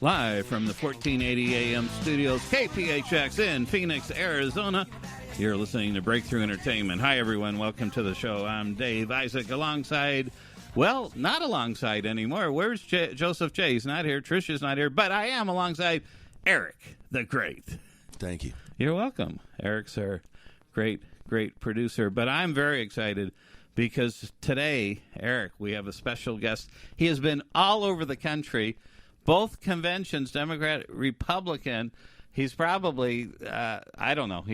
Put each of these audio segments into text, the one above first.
Live from the 1480 AM studios, KPHX in Phoenix, Arizona. You're listening to Breakthrough Entertainment. Hi, everyone. Welcome to the show. I'm Dave Isaac alongside, well, not alongside anymore. Where's Joseph J? He's not here. Trisha's not here. But I am alongside Eric the Great. Thank you. You're welcome. Eric's our great producer. But I'm very excited because today, Eric, we have a special guest. He has been all over the country, both conventions, Democrat, Republican. He's probably, I don't know.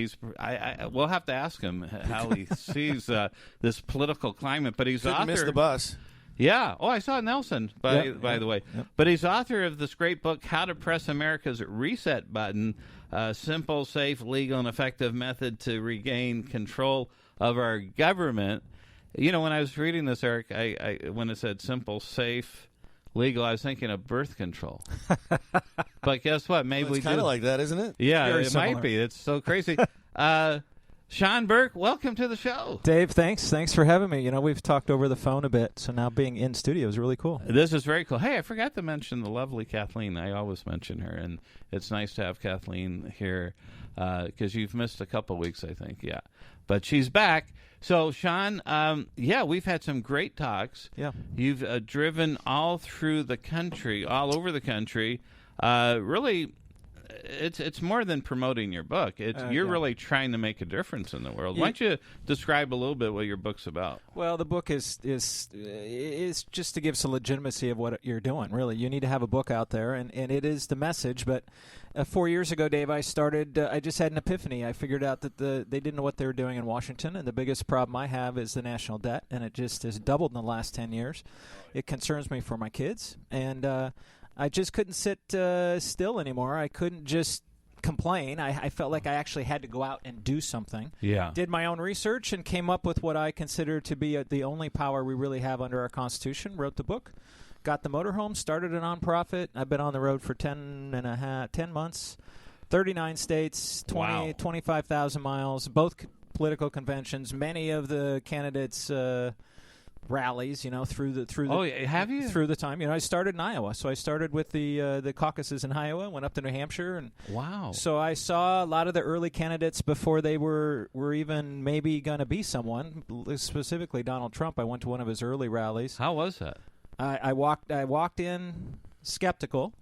We'll have to ask him how he sees this political climate. But he's Couldn't miss the bus. Yeah. Oh, I saw Nelson, by the way. Yep. But he's author of this great book, How to Press America's Reset Button, a simple, safe, legal, and effective method to regain control of our government. You know, when I was reading this, Eric, I when it said simple, safe, legal, I was thinking of birth control. But guess what? Maybe It's kind of like that, isn't it? Yeah, it might be. It's so crazy. Sean Burke, welcome to the show. Dave, thanks. Thanks for having me. You know, we've talked over the phone a bit, so now being in studio is really cool. This is very cool. Hey, I forgot to mention the lovely Kathleen. I always mention her, and it's nice to have Kathleen here because you've missed a couple weeks, I think. Yeah, but she's back. So, Sean, we've had some great talks. Yeah. You've driven all through the country, all over the country. Really, it's more than promoting your book. You're really trying to make a difference in the world. Why don't you describe a little bit what your book's about? Well, the book is just to give some legitimacy of what you're doing, really. You need to have a book out there, and it is the message. But 4 years ago, Dave, I just had an epiphany. I figured out that they didn't know what they were doing in Washington, and the biggest problem I have is the national debt, and it just has doubled in the last 10 years. It concerns me for my kids, and I just couldn't sit still anymore. I couldn't just complain. I felt like I actually had to go out and do something. Yeah. Did my own research and came up with what I consider to be the only power we really have under our Constitution. Wrote the book, got the motorhome, started a nonprofit. I've been on the road for 10 months, 39 states, 25,000 miles, both political conventions, many of the candidates' rallies, through the time. I started in Iowa, so I started with the caucuses in Iowa, went up to New Hampshire, and so I saw a lot of the early candidates before they were even maybe going to be someone. Specifically, Donald Trump. I went to one of his early rallies. How was that? I walked in skeptical,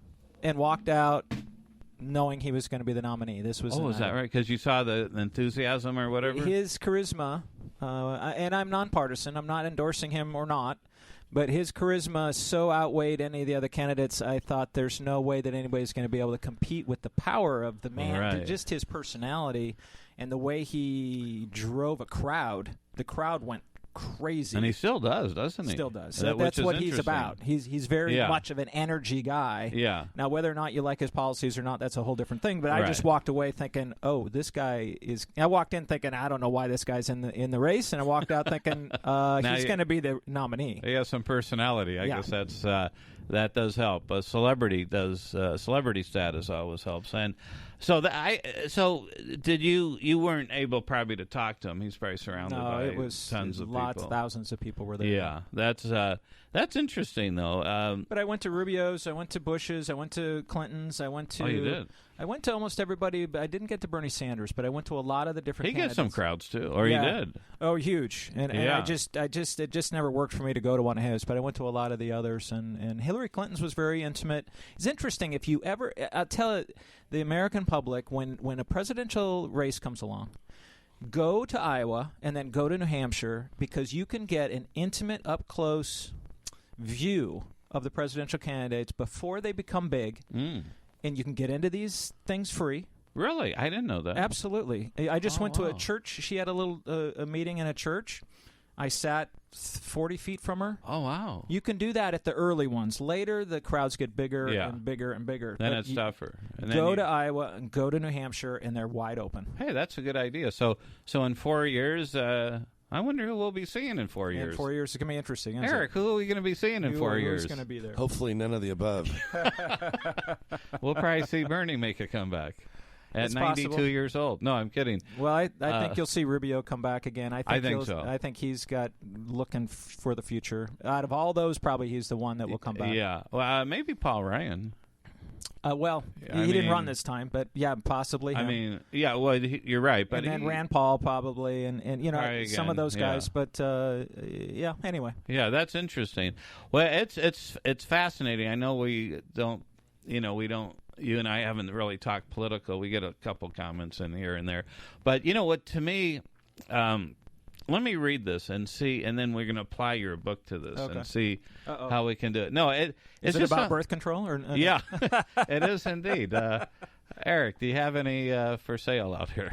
and walked out knowing he was going to be the nominee. This was is that right? Because you saw the enthusiasm or whatever? His charisma, and I'm nonpartisan. I'm not endorsing him or not, but his charisma so outweighed any of the other candidates, I thought there's no way that anybody's going to be able to compete with the power of the man. Right. Just his personality and the way he drove a crowd. The crowd went crazy. And he still does, doesn't he? Still does. That's what he's about. He's very much of an energy guy. Yeah. Now, whether or not you like his policies or not, that's a whole different thing. But I just walked away thinking, this guy is... I walked in thinking, I don't know why this guy's in the race. And I walked out thinking, he's going to be the nominee. He has some personality. I guess that does help. Celebrity status always helps. And so did you weren't able probably to talk to him. He's probably surrounded by it was tons of people. Thousands of people were there. Yeah, that's interesting though. But I went to Rubio's, I went to Bush's, I went to Clinton's, I went to. Oh, you did. I went to almost everybody. I didn't get to Bernie Sanders, but I went to a lot of the different. He candidates. gets some crowds too, or he did. Oh, huge! And it just never worked for me to go to one of his. But I went to a lot of the others, and Hillary Clinton's was very intimate. It's interesting if you ever. I'll tell the American public when a presidential race comes along, go to Iowa and then go to New Hampshire because you can get an intimate, up close view of the presidential candidates before they become big. And you can get into these things free. Really? I didn't know that. Absolutely. I just went to a church. She had a little a meeting in a church. I sat 40 feet from her. Oh, wow. You can do that at the early ones. Later, the crowds get bigger and bigger and bigger. Then it's tougher. And go to Iowa and go to New Hampshire, and they're wide open. Hey, that's a good idea. So in 4 years, I wonder who we'll be seeing in 4 years. In 4 years, it's going to be interesting. Eric, who are we going to be seeing in 4 years? Who's going to be there? Hopefully none of the above. We'll probably see Bernie make a comeback. At 92 possible. Years old. No, I'm kidding. Well, I think you'll see Rubio come back again. I think so. I think he's got looking for the future. Out of all those, probably he's the one that will come back. Yeah. Well, maybe Paul Ryan. Well, he didn't run this time, but yeah, possibly. I mean, yeah, well, you're right. But and then Rand Paul probably, and you know, some of those guys. Yeah. But yeah, anyway. Yeah, that's interesting. Well, it's fascinating. I know we don't, you and I haven't really talked political. We get a couple comments in here and there. But you know what, to me, let me read this and see, and then we're going to apply your book to this and see how we can do it. No, it's just about birth control, or yeah, it is indeed. Eric, do you have any for sale out here?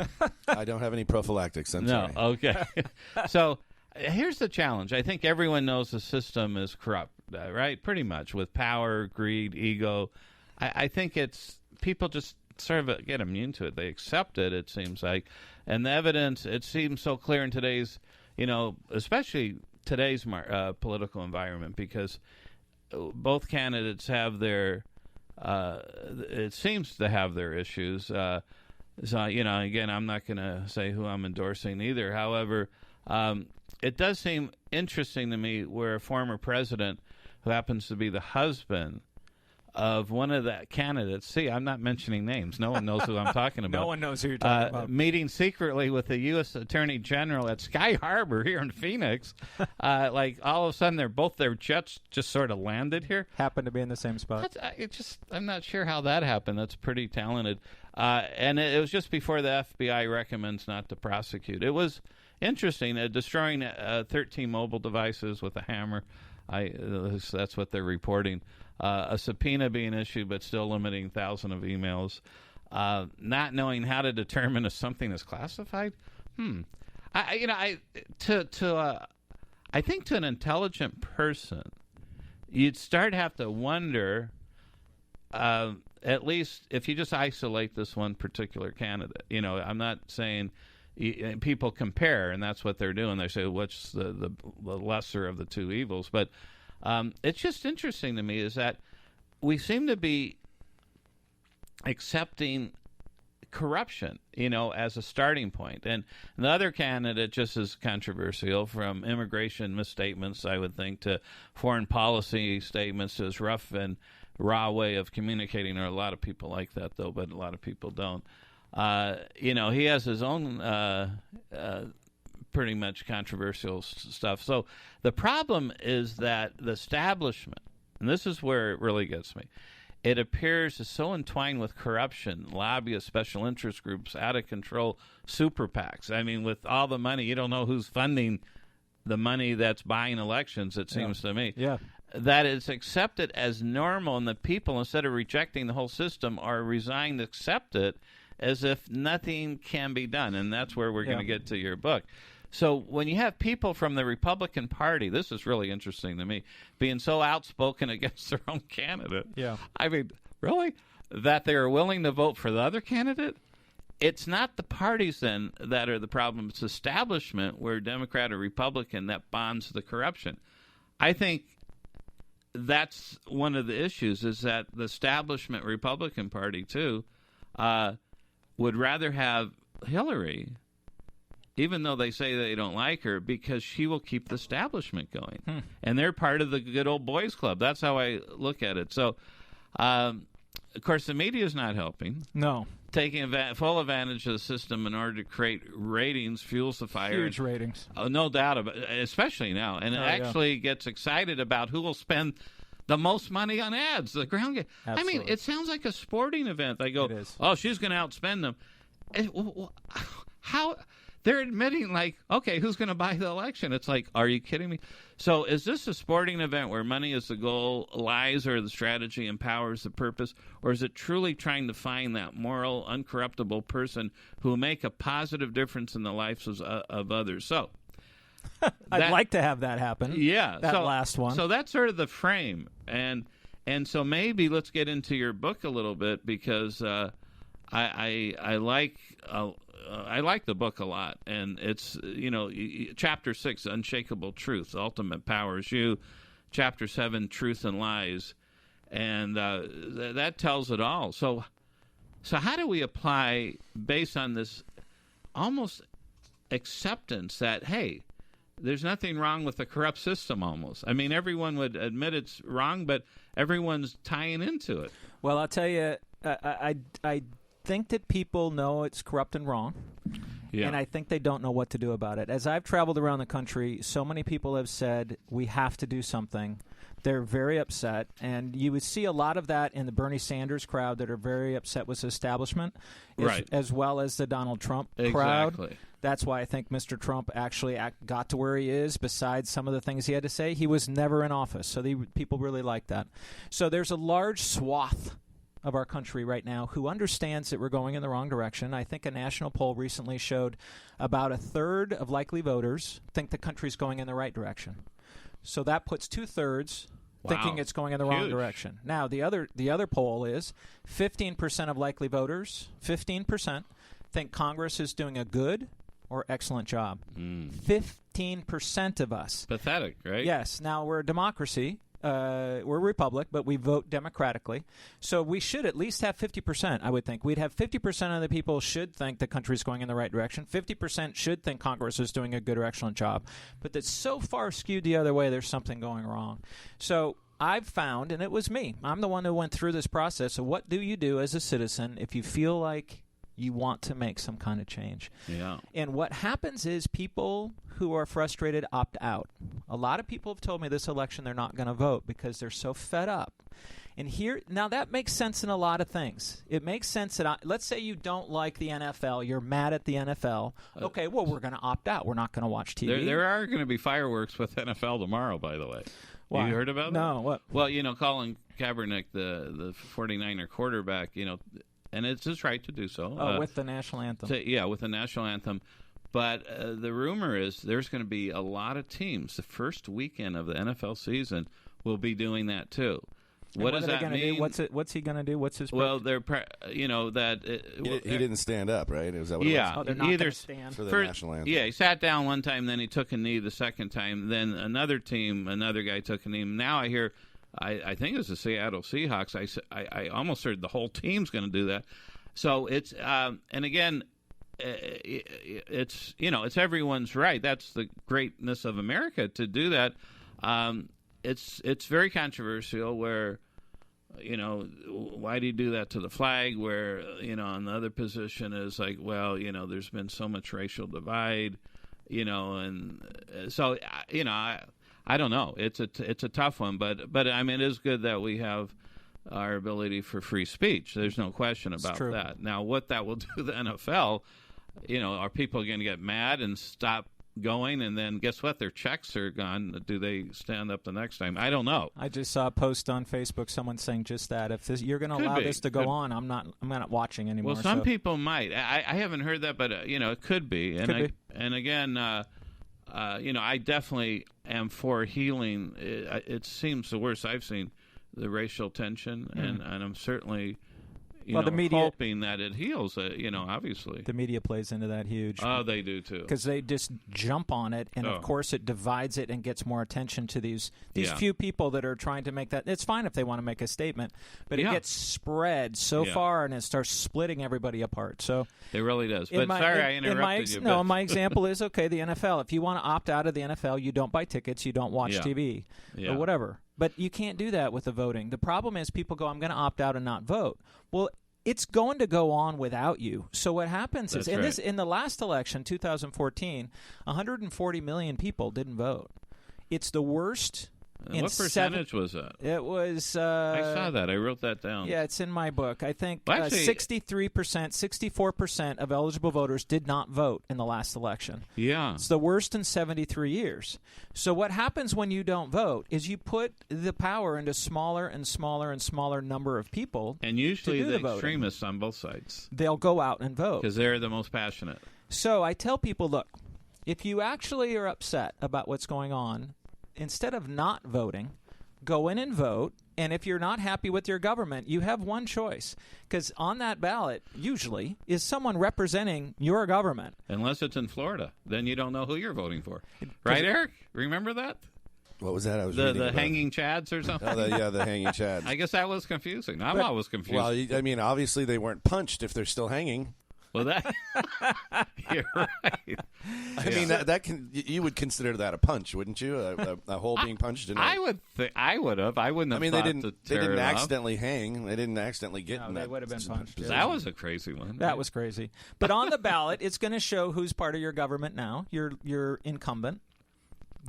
I don't have any prophylactics. I'm sorry. Okay. So here's the challenge. I think everyone knows the system is corrupt, right? Pretty much, with power, greed, ego. I think it's people just sort of get immune to it. They accept it, it seems like. And the evidence, it seems so clear in today's, especially today's political environment, because both candidates have their, it seems to have their issues. So, again, I'm not going to say who I'm endorsing either. However, it does seem interesting to me where a former president who happens to be the husband of one of the candidates. See, I'm not mentioning names. No one knows who I'm talking about. No one knows who you're talking about. Meeting secretly with the U.S. Attorney General at Sky Harbor here in Phoenix. Like all of a sudden, both their jets just sort of landed here. Happened to be in the same spot. I'm not sure how that happened. That's pretty talented. And it was just before the FBI recommends not to prosecute. It was interesting. Destroying 13 mobile devices with a hammer. That's what they're reporting. A subpoena being issued, but still limiting thousands of emails. Not knowing how to determine if something is classified. I think to an intelligent person, you'd start to have to wonder. At least if you just isolate this one particular candidate. I'm not saying people compare, and that's what they're doing. They say, what's the lesser of the two evils? But it's just interesting to me is that we seem to be accepting corruption, as a starting point. And the other candidate just as controversial, from immigration misstatements, I would think, to foreign policy statements, to his rough and raw way of communicating. There are a lot of people like that, though, but a lot of people don't. He has his own pretty much controversial stuff. So the problem is that the establishment, and this is where it really gets me, it appears is so entwined with corruption, lobbyists, special interest groups, out of control super PACs. I mean, with all the money, you don't know who's funding the money that's buying elections, it seems to me. Yeah. That it's accepted as normal, and the people, instead of rejecting the whole system, are resigned to accept it as if nothing can be done. And that's where we're going to get to your book. So when you have people from the Republican Party, this is really interesting to me, being so outspoken against their own candidate. Yeah. I mean, really? That they are willing to vote for the other candidate? It's not the parties, then, that are the problem. It's establishment, where Democrat or Republican, that bonds the corruption. I think that's one of the issues, is that the establishment Republican Party, too, would rather have Hillary, even though they say they don't like her, because she will keep the establishment going. And they're part of the good old boys club. That's how I look at it. So, of course, the media is not helping. No. Taking full advantage of the system in order to create ratings, fuels the fire. Huge ratings. No doubt about it, especially now. And it actually gets excited about who will spend the most money on ads. The ground game. I mean, it sounds like a sporting event. They go, oh, she's going to outspend them. How? They're admitting, like, okay, who's going to buy the election? It's like, are you kidding me? So is this a sporting event where money is the goal, lies are the strategy, and power is the purpose? Or is it truly trying to find that moral, uncorruptible person who will make a positive difference in the lives of others? So I'd like to have that happen. Yeah. That last one. So that's sort of the frame. And so maybe let's get into your book a little bit, because I like the book a lot, and it's, Chapter 6, Unshakable Truth, Ultimate Power is You. Chapter 7, Truth and Lies, and that tells it all. So how do we apply, based on this almost acceptance that, hey, there's nothing wrong with the corrupt system almost. I mean, everyone would admit it's wrong, but everyone's tying into it. Well, I'll tell you, I think that people know it's corrupt and wrong. Yeah. And I think they don't know what to do about it. As I've traveled around the country, so many people have said, we have to do something. They're very upset. And you would see a lot of that in the Bernie Sanders crowd that are very upset with the establishment, Right. as well as the Donald Trump crowd. That's why I think Mr. Trump actually got to where he is, besides some of the things he had to say. He was never in office, so people really like that. So there's a large swath of our country right now who understands that we're going in the wrong direction. I think a national poll recently showed about a third of likely voters think the country's going in the right direction. So that puts 2/3 thinking it's going in the wrong direction. Now, the other poll is 15% of likely voters, 15%, think Congress is doing a good or excellent job. 15% of us. Pathetic, right? Yes. Now, we're a democracy. We're a republic, but we vote democratically. So we should at least have 50%, I would think. We'd have 50% of the people should think the country's going in the right direction. 50% should think Congress is doing a good or excellent job. But that's so far skewed the other way, there's something going wrong. So I've found, and it was me, I'm the one who went through this process. So what do you do as a citizen if you feel like you want to make some kind of change? Yeah. And what happens is people who are frustrated opt out. A lot of people have told me this election they're not going to vote because they're so fed up. And now that makes sense in a lot of things. It makes sense that, let's say you don't like the NFL, you're mad at the NFL. Okay, well, we're going to opt out. We're not going to watch TV. There are going to be fireworks with NFL tomorrow, by the way. Why? You heard about that? No, what? Well, Colin Kaepernick, the 49er quarterback, and it's his right to do so. With the national anthem. With the national anthem. But the rumor is there's going to be a lot of teams. The first weekend of the NFL season will be doing that too. What does that mean? What's he going to do? What's his? Well, they're he didn't stand up, right? Is that what it was? They're not going to stand for the national anthem. Yeah, he sat down one time, then he took a knee the second time. Then another guy took a knee. Now I hear, I think it was the Seattle Seahawks. I almost heard the whole team's going to do that. So it's and again. It's everyone's right. That's the greatness of America to do that. It's very controversial. Where why do you do that to the flag? Where on the other position is like, well, there's been so much racial divide, and so I don't know. It's a tough one, but I mean, it is good that we have our ability for free speech. There's no question about that. Now, what that will do to the NFL. Are people going to get mad and stop going? And then guess what? Their checks are gone. Do they stand up the next time? I don't know. I just saw a post on Facebook, someone saying just that. If you're going to allow this to go on, I'm not watching anymore. Well, some people might. I haven't heard that, but it could be. And again, I definitely am for healing. It seems the worst I've seen, the racial tension, and I'm certainly. The media, hoping that it heals, obviously. The media plays into that huge. Oh, they do, too. Because they just jump on it, and, of course, it divides it and gets more attention to these few people that are trying to make that. It's fine if they want to make a statement, but it gets spread so far, and it starts splitting everybody apart. So it really does. But sorry, I interrupted you. No, my example is, okay, the NFL. If you want to opt out of the NFL, you don't buy tickets, you don't watch TV, or whatever. But you can't do that with the voting. The problem is people go, I'm going to opt out and not vote. Well, it's going to go on without you. So what happens is, in the last election, 2014, 140 million people didn't vote. It's the worst. What percentage was that? It was. I saw that. I wrote that down. Yeah, it's in my book. I think 63%, 64% of eligible voters did not vote in the last election. Yeah. It's the worst in 73 years. So what happens when you don't vote is you put the power into smaller and smaller and smaller number of people. And usually the extremists on both sides. They'll go out and vote. Because they're the most passionate. So I tell people, look, if you actually are upset about what's going on, instead of not voting, go in and vote. And if you're not happy with your government, you have one choice. Because on that ballot, usually, is someone representing your government. Unless it's in Florida. Then you don't know who you're voting for. Right, Eric? Remember that? What was that? I was the hanging chads or something? The hanging chads. I guess that was confusing. I'm always confused. Well, I mean, obviously they weren't punched if they're still hanging. Well, that you're right. I mean, that can you would consider that a punch, wouldn't you? A hole being punched. I would have. I wouldn't have. I mean, they didn't accidentally hang. They didn't accidentally get in that. They would have been punched. That was a crazy one. That was crazy. But on the ballot, it's going to show who's part of your government now. Your incumbent.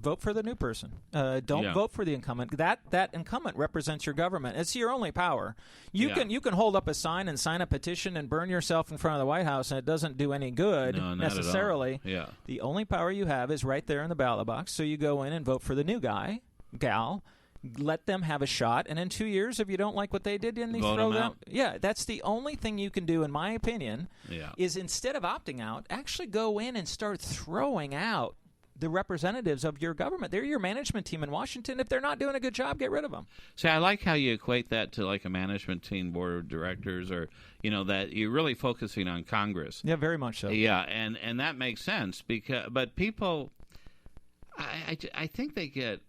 Vote for the new person. Don't vote for the incumbent. That incumbent represents your government. It's your only power. You can hold up a sign and sign a petition and burn yourself in front of the White House, and it doesn't do any good necessarily. Yeah. The only power you have is right there in the ballot box. So you go in and vote for the new guy, gal. Let them have a shot, and in 2 years, if you don't like what they did, then they throw them out. Yeah, that's the only thing you can do, in my opinion. Is instead of opting out, actually go in and start throwing out the representatives of your government. They're your management team in Washington. If they're not doing a good job, get rid of them. See, I like how you equate that to like a management team, board of directors, or that you're really focusing on Congress. Yeah, very much so. Yeah, and that makes sense but people, I think they get.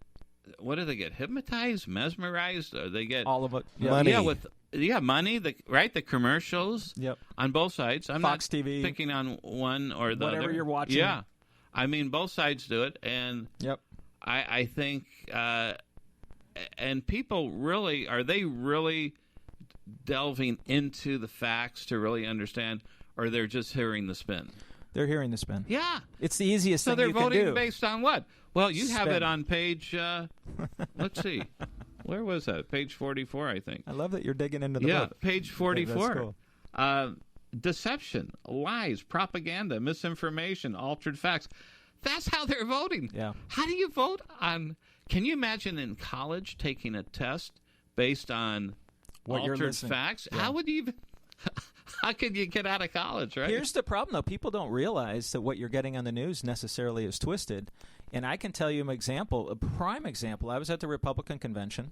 What do they get? Hypnotized, mesmerized? Or they get all of it. Money. Money. The commercials. Yep. On both sides. I'm Fox not TV. picking on one or the whatever other. You're watching. Yeah, I mean both sides do it, and I think, and people really are they really delving into the facts to really understand, or they're just hearing the spin? They're hearing the spin. Yeah, it's the easiest thing you can do. So they're voting based on what? Well, you have it on page, let's see. Where was that? Page 44, I think. I love that you're digging into the book. Yeah, page 44. Okay, that's cool. Deception, lies, propaganda, misinformation, altered facts. That's how they're voting. Yeah. How do you vote on... Can you imagine in college taking a test based on altered facts? Yeah. How would you even... How could you get out of college, right? Here's the problem, though. People don't realize that what you're getting on the news necessarily is twisted. And I can tell you an example, a prime example. I was at the Republican convention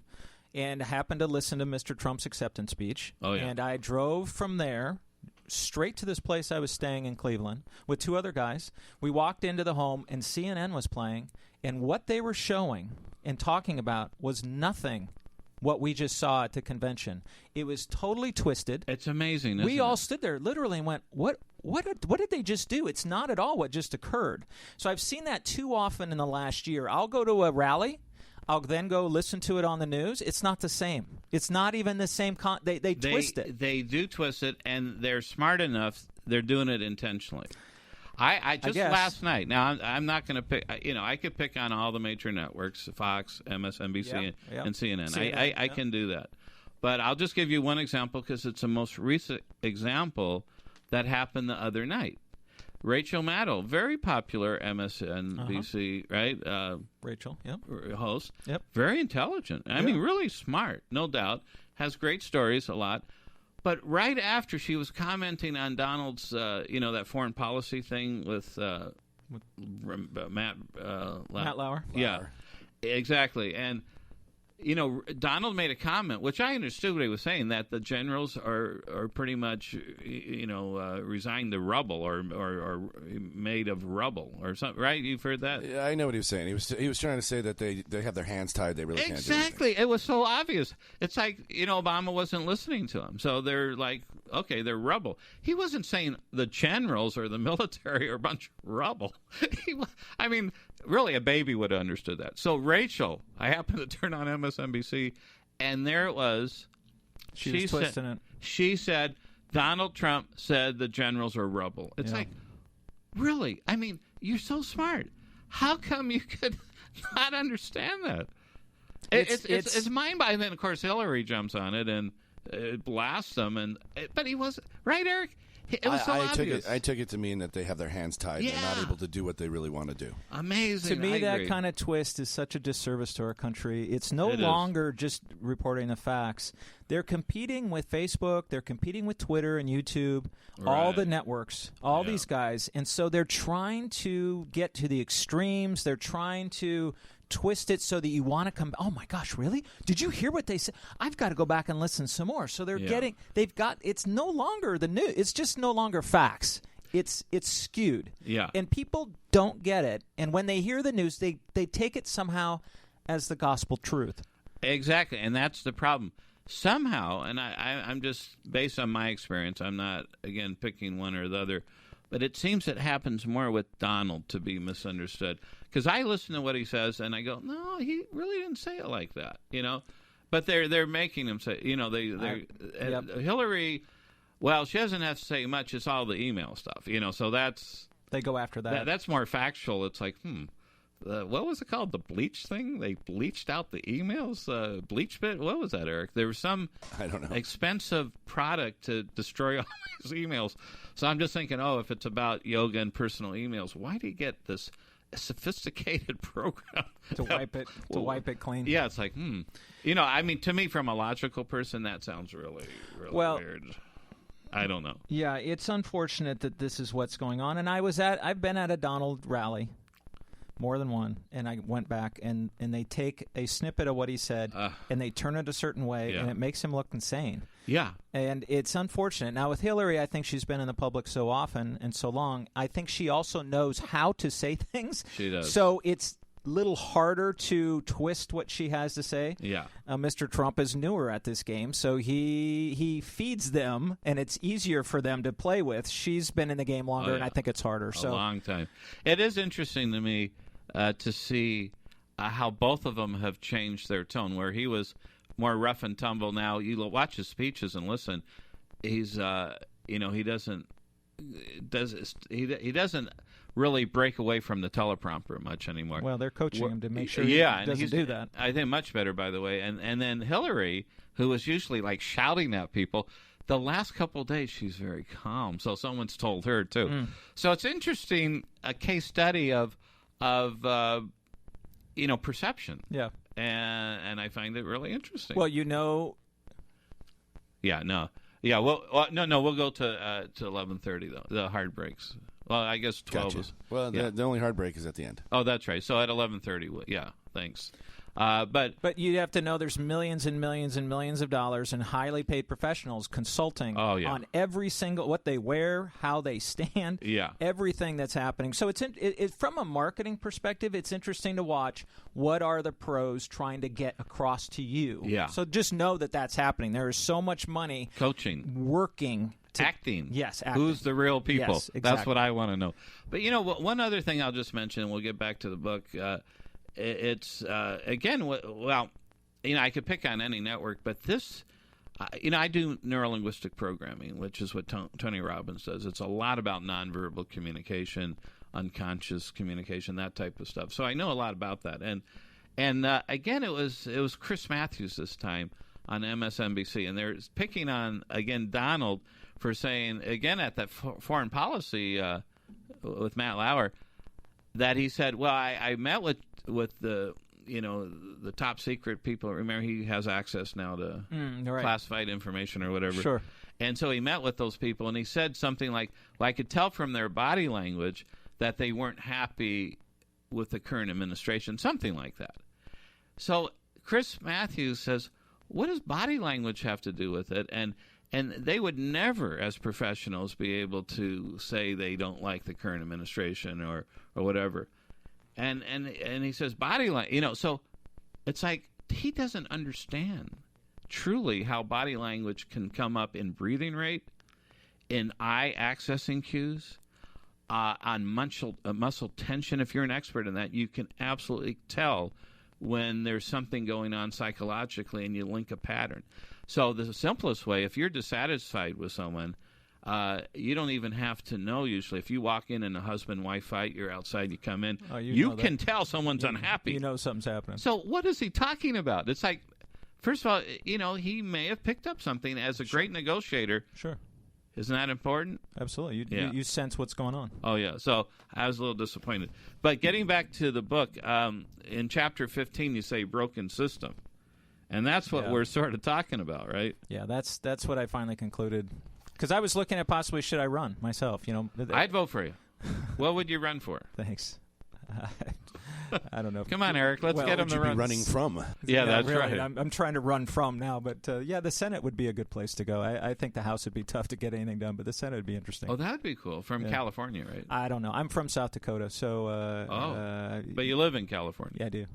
and happened to listen to Mr. Trump's acceptance speech. Oh, yeah. And I drove from there straight to this place I was staying in Cleveland with two other guys. We walked into the home, and CNN was playing. And what they were showing and talking about was nothing what we just saw at the convention. It was totally twisted. It's amazing, isn't it? We all stood there literally and went, what did they just do? It's not at all what just occurred. So I've seen that too often in the last year. I'll go to a rally. I'll then go listen to it on the news. It's not the same. It's not even the same. They twist it. They do twist it, and they're smart enough. They're doing it intentionally. I just last night. Now I'm not going to pick. I could pick on all the major networks: Fox, MSNBC, and CNN. I can do that, but I'll just give you one example because it's the most recent example that happened the other night. Rachel Maddow, very popular MSNBC, right? Rachel, host. Yep. Very intelligent. I mean, really smart, no doubt. Has great stories, a lot. But right after she was commenting on Donald's, that foreign policy thing with Matt Lauer. Yeah, exactly. And, Donald made a comment, which I understood what he was saying, that the generals are pretty much, resigned to rubble or made of rubble or something, right? You've heard that? Yeah, I know what he was saying. He was trying to say that they have their hands tied. They really can't do anything. Exactly. It was so obvious. It's like, Obama wasn't listening to him. So they're like, okay, they're rubble. He wasn't saying the generals or the military are a bunch of rubble. Really, a baby would have understood that. So Rachel, I happened to turn on MSNBC, and there it was. She was twisting it. She said, Donald Trump said the generals are rubble. It's like, really? You're so smart. How come you could not understand that? It's mind-boggling. Then, of course, Hillary jumps on it and blasts them. But he wasn't. Right, Eric? It was so obvious. I took it to mean that they have their hands tied. Yeah. They're not able to do what they really want to do. Amazing. To me, that kind of twist is such a disservice to our country. It's no longer just reporting the facts. They're competing with Facebook. They're competing with Twitter and YouTube, all the networks, all these guys. And so they're trying to get to the extremes. They're trying to twist it so that you want to come. Oh my gosh, really? Did you hear what they said? I've got to go back and listen some more. So it's no longer the news. It's just no longer facts. It's skewed. Yeah. And people don't get it. And when they hear the news, they take it somehow as the gospel truth. Exactly. And that's the problem. somehow, and I'm just, based on my experience, I'm not, again, picking one or the other, but it seems it happens more with Donald to be misunderstood. Because I listen to what he says, and I go, no, he really didn't say it like that, But they're making him say, Hillary, well, she doesn't have to say much. It's all the email stuff, so that's... They go after that. That's more factual. It's like, what was it called? The bleach thing? They bleached out the emails? Bleach bit? What was that, Eric? There was some I don't know. expensive product to destroy all these emails. So I'm just thinking, if it's about yoga and personal emails, why do you get this sophisticated program to wipe it clean? Yeah, it's like, to me, from a logical person, that sounds really, really weird. I don't know. Yeah, it's unfortunate that this is what's going on. And I've been at a Donald rally, more than one, and I went back and they take a snippet of what he said and they turn it a certain way, and it makes him look insane. Yeah. And it's unfortunate. Now, with Hillary, I think she's been in the public so often and so long. I think she also knows how to say things. She does. So it's little harder to twist what she has to say. Yeah. Mr. Trump is newer at this game, so he feeds them, and it's easier for them to play with. She's been in the game longer, and I think it's harder. A long time. It is interesting to me to see how both of them have changed their tone, where he was more rough and tumble. Now, you watch his speeches and listen. He's, he doesn't really break away from the teleprompter much anymore. Well, they're coaching him to make sure he doesn't do that. I think much better, by the way. And then Hillary, who was usually like shouting at people, the last couple of days she's very calm. So someone's told her too. So it's interesting, a case study of perception. Yeah. And I find it really interesting. Well, Yeah, no. Yeah, we'll go to 11:30 though. The hard breaks. Well, I guess 12 Gotcha. is. Well, the only hard break is at the end. Oh, that's right. So at 11:30, yeah, thanks. But you have to know there's millions and millions and millions of dollars in highly paid professionals consulting on every single, what they wear, how they stand, everything that's happening. So it's from a marketing perspective, it's interesting to watch what are the pros trying to get across to you. Yeah. So just know that that's happening. There is so much money coaching, working. Acting. Yes, acting. Who's the real people? Yes, exactly. That's what I want to know. But one other thing I'll just mention, and we'll get back to the book. It's again, I could pick on any network, but this, I do neurolinguistic programming, which is what Tony Robbins does. It's a lot about nonverbal communication, unconscious communication, that type of stuff. So I know a lot about that. And again, it was Chris Matthews this time on MSNBC, and they're picking on again Donald for saying again at that foreign policy with Matt Lauer that he said, well, I met with the the top secret people. Remember, he has access now to classified information or whatever. Sure. And so he met with those people, and he said something like, well, I could tell from their body language that they weren't happy with the current administration, something like that. So Chris Matthews says, what does body language have to do with it? And they would never, as professionals, be able to say they don't like the current administration or whatever. And he says body language, so it's like he doesn't understand truly how body language can come up in breathing rate, in eye accessing cues, on muscle tension. If you're an expert in that, you can absolutely tell when there's something going on psychologically and you link a pattern. So the simplest way, if you're dissatisfied with someone, you don't even have to know usually. If you walk in a husband-wife fight, you're outside, you come in, you can tell someone's unhappy. You know something's happening. So what is he talking about? It's like, first of all, he may have picked up something as a great negotiator. Sure. Isn't that important? Absolutely. You sense what's going on. Oh, yeah. So I was a little disappointed. But getting back to the book, in Chapter 15, you say broken system. And that's what we're sort of talking about, right? Yeah, that's what I finally concluded. Because I was looking at possibly should I run myself, I'd vote for you. What would you run for? Thanks. I don't know. Come on, Eric. Let's get him to run. Running from. Yeah, that's really, right. I'm trying to run from now, but the Senate would be a good place to go. I think the House would be tough to get anything done, but the Senate would be interesting. Oh, that would be cool. From California, right? I don't know. I'm from South Dakota, so. But you live in California. Yeah, I do.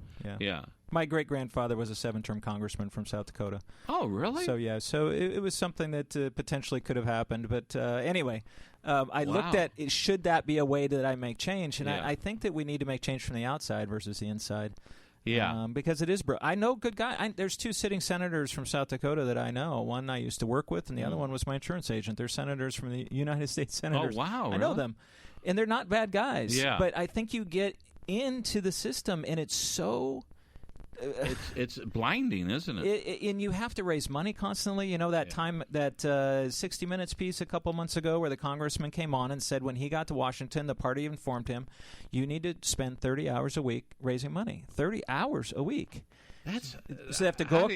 Yeah. My great-grandfather was a 7-term congressman from South Dakota. Oh, really? So, yeah, it was something that potentially could have happened. But anyway, I looked at, should that be a way that I make change? And I think that we need to make change from the outside versus the inside. Yeah. Because it is I know good guy. There's 2 sitting senators from South Dakota that I know. One I used to work with, and the other one was my insurance agent. They're senators from the United States Senators. Oh, wow. I know them. And they're not bad guys. Yeah. But I think you get into the system, and it's so... it's blinding, isn't it? And you have to raise money constantly. You know that time, that 60 Minutes piece a couple months ago where the congressman came on and said when he got to Washington, the party informed him, you need to spend 30 hours a week raising money. 30 hours a week. That's so they have to go.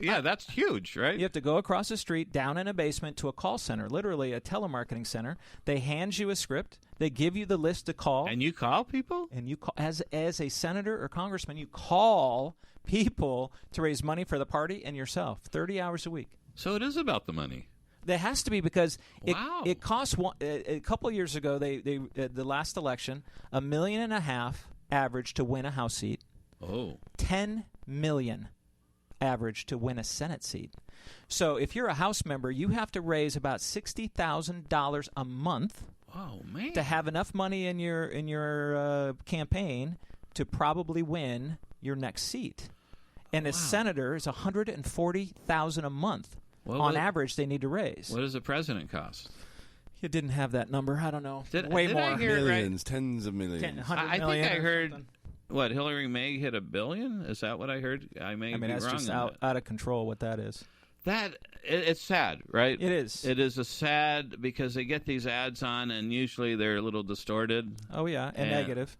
That's huge, right? You have to go across the street, down in a basement to a call center, literally a telemarketing center. They hand you a script. They give you the list to call. And you call people? And you call, as a senator or congressman, you call people to raise money for the party and yourself. 30 hours a week. So it is about the money. There has to be, because it costs a couple of years ago. They the last election, $1.5 million average to win a House seat. Oh. $10 million average to win a Senate seat. So if you're a House member, you have to raise about $60,000 a month. Oh, man. To have enough money in your campaign to probably win your next seat. And a senator is $140,000 a month. On average, they need to raise. What does the president cost? It didn't have that number. I don't know. Way more. I hear millions, tens of millions. I think I heard. What, Hillary May hit $1 billion? Is that what I heard? I mean, that's wrong just out of control. What that is. It's sad, right? It is. It is a sad, because they get these ads on, and usually they're a little distorted. Oh yeah, and negative.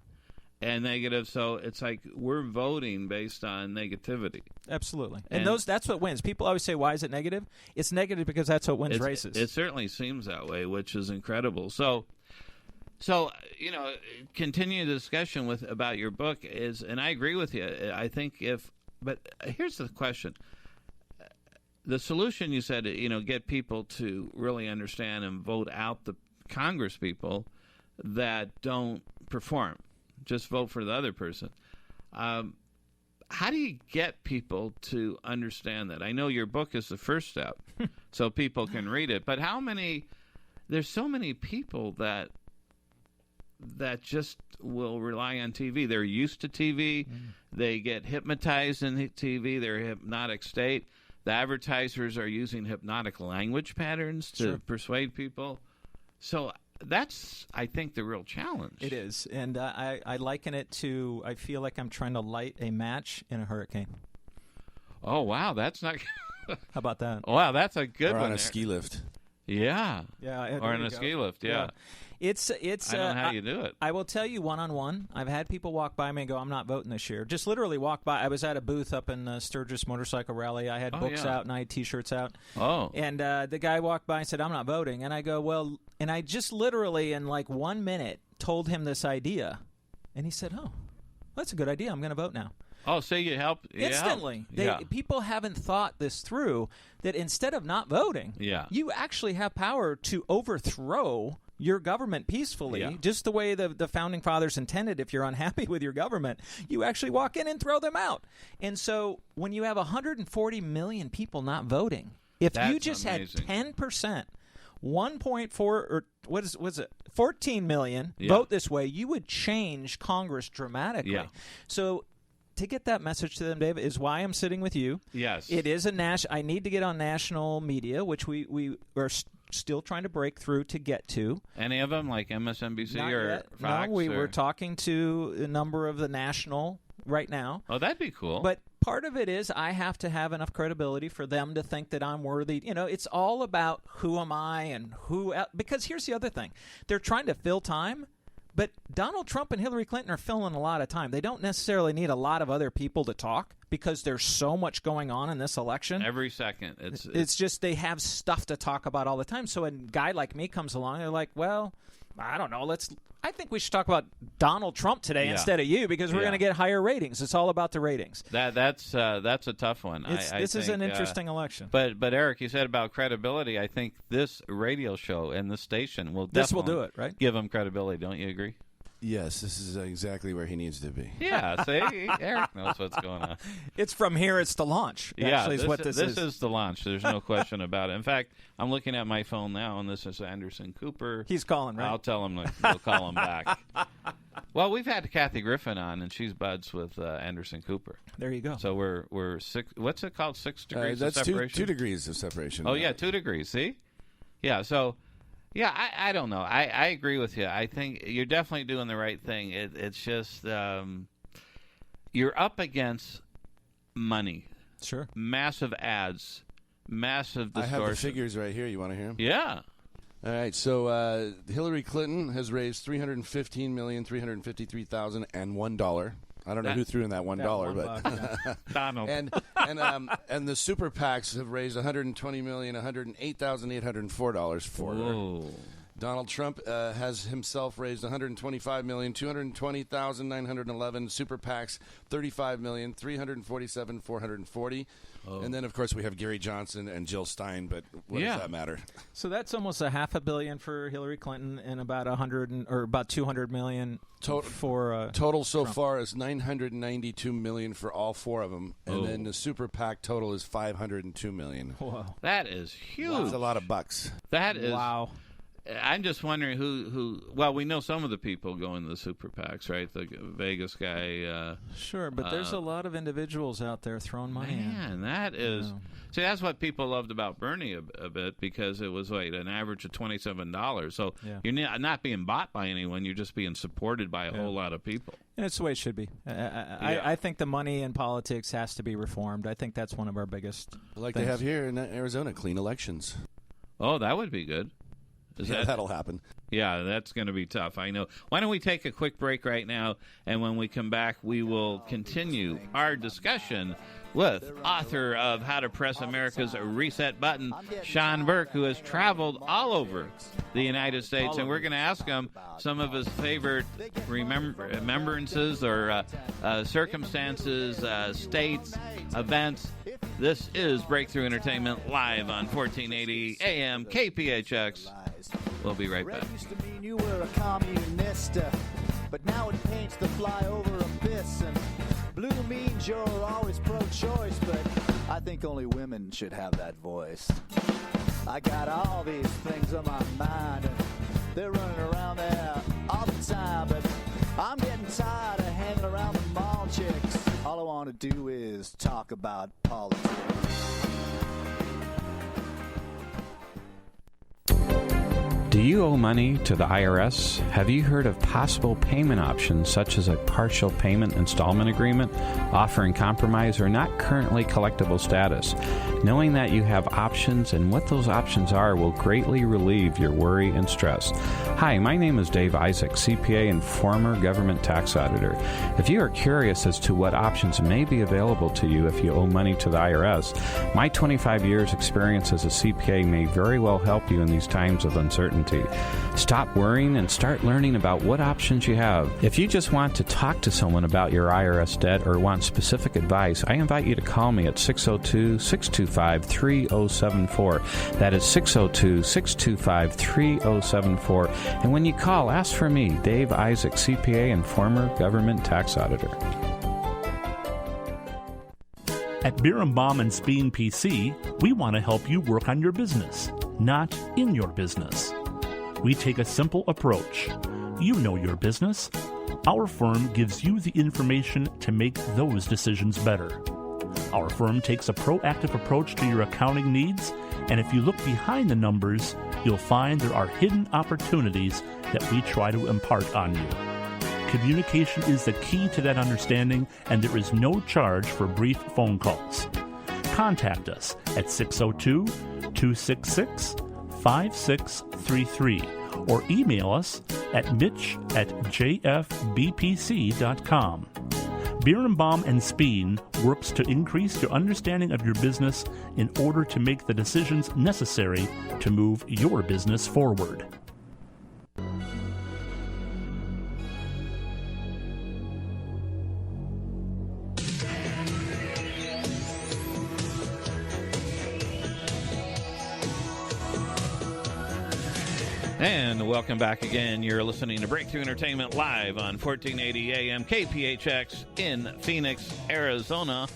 And negative, so it's like we're voting based on negativity. Absolutely, and that's what wins. People always say, "Why is it negative?" It's negative because that's what wins races. It certainly seems that way, which is incredible. So continue the discussion about your book is, and I agree with you. I think but here's the question: the solution, you said, get people to really understand and vote out the Congress people that don't perform. Just vote for the other person. How do you get people to understand that? I know your book is the first step, so people can read it. But there's so many people that just will rely on TV. They're used to TV. They get hypnotized in TV. They're a hypnotic state. The advertisers are using hypnotic language patterns to persuade people. So that's, I think, the real challenge. It is. And I liken it to, I feel like I'm trying to light a match in a hurricane. Oh, wow. That's not... How about that? Wow, that's a good one. Or on a ski lift. Yeah. Yeah. Or on a ski lift, yeah. It's. I don't know how you do it. I will tell you one-on-one. I've had people walk by me and go, I'm not voting this year. Just literally walk by. I was at a booth up in Sturgis Motorcycle Rally. I had books out and I had T-shirts out. Oh. And the guy walked by and said, I'm not voting. And I go, well, and I just literally in like 1 minute told him this idea. And he said, oh, that's a good idea. I'm going to vote now. Oh, so you help instantly. People haven't thought this through, that instead of not voting, you actually have power to overthrow your government peacefully, just the way the Founding Fathers intended. If you're unhappy with your government, you actually walk in and throw them out. And so when you have 140 million people not voting, if you just had 10%, 1.4 or what is it? 14 million vote this way, you would change Congress dramatically. Yeah. So to get that message to them, Dave, is why I'm sitting with you. Yes. It is I need to get on national media, which we are still trying to break through to get to. Any of them, like MSNBC Not or yet. Fox? No, we're talking to a number of the national right now. Oh, that'd be cool. But part of it is I have to have enough credibility for them to think that I'm worthy. You know, it's all about who am I and who else. Because here's the other thing. They're trying to fill time. But Donald Trump and Hillary Clinton are filling a lot of time. They don't necessarily need a lot of other people to talk because there's so much going on in this election. Every second. It's just they have stuff to talk about all the time. So a guy like me comes along, they're like, well, I don't know. I think we should talk about Donald Trump today instead of you because we're going to get higher ratings. It's all about the ratings. That's a tough one. This is an interesting election. But Eric, you said about credibility. I think this radio show and this station will do it, right? Give them credibility. Don't you agree? Yes, this is exactly where he needs to be. Yeah, see, Eric knows what's going on. It's from here. It's the launch. Actually, is what this is. This is the launch. There's no question about it. In fact, I'm looking at my phone now, and this is Anderson Cooper. He's calling, right? I'll tell him we'll call him back. Well, we've had Kathy Griffin on, and she's buds with Anderson Cooper. There you go. So we're 6. What's it called? 6 degrees of That's separation. 2 degrees of separation. Oh yeah, 2 degrees. See, yeah. So. Yeah, I don't know. I agree with you. I think you're definitely doing the right thing. It's just you're up against money. Sure. Massive ads, massive distortion. I have the figures right here. You want to hear them? Yeah. All right. So Hillary Clinton has raised $315,353,001. I don't know who threw in that $1, but Donald. and the super PACs have raised $120,108,804 for her. Donald Trump has himself raised $125,220,911. Super PACs $35,347,440. And then, of course, we have Gary Johnson and Jill Stein. But what does that matter? So that's almost $500 million for Hillary Clinton and about $200 million for total so Trump. far is $992 million for all 4 of them, and then the super PAC total is $502 million. Whoa, that is huge. That's a lot of bucks. That is wow. I'm just wondering who. Well, we know some of the people go in the super PACs, right? The Vegas guy. Sure, but there's a lot of individuals out there throwing money in. Man, that is. See, that's what people loved about Bernie a bit, because it was like an average of $27. So you're not being bought by anyone; you're just being supported by a whole lot of people. And it's the way it should be. I think the money in politics has to be reformed. I think that's one of our biggest. Like things. they have here in Arizona, clean elections. Oh, that would be good. That'll happen. Yeah, that's going to be tough. I know. Why don't we take a quick break right now, and when we come back, we will continue our discussion with author of How to Press America's Reset Button, Sean Burke, who has traveled all over the United States, and we're going to ask him some of his favorite remembrances or circumstances, states, events. This is Breakthrough Entertainment live on 1480 AM KPHX. We'll be right back. Used to mean you were a communist, but now it paints the flyover abyss. And blue means you're always pro-choice, but I think only women should have that voice. I got all these things on my mind, and they're running around there all the time. But I'm getting tired of hanging around the mall chicks. All I want to do is talk about politics. Do you owe money to the IRS? Have you heard of possible payment options such as a partial payment installment agreement, offering compromise or not currently collectible status? Knowing that you have options and what those options are will greatly relieve your worry and stress. Hi, my name is Dave Isaac, CPA and former government tax auditor. If you are curious as to what options may be available to you if you owe money to the IRS, my 25 years experience as a CPA may very well help you in these times of uncertainty. Stop worrying and start learning about what options you have. If you just want to talk to someone about your IRS debt or want specific advice, I invite you to call me at 602-625-3074. That is 602-625-3074. And when you call, ask for me, Dave Isaac, CPA and former government tax auditor. At Birnbaum and Speen PC, we want to help you work on your business, not in your business. We take a simple approach. You know your business. Our firm gives you the information to make those decisions better. Our firm takes a proactive approach to your accounting needs, and if you look behind the numbers, you'll find there are hidden opportunities that we try to impart on you. Communication is the key to that understanding, and there is no charge for brief phone calls. Contact us at 602-266-5633 or email us at mitch@jfbpc.com. Birnbaum and Speen works to increase your understanding of your business in order to make the decisions necessary to move your business forward. And welcome back again. You're listening to Breakthrough Entertainment live on 1480 AM KPHX in Phoenix, Arizona.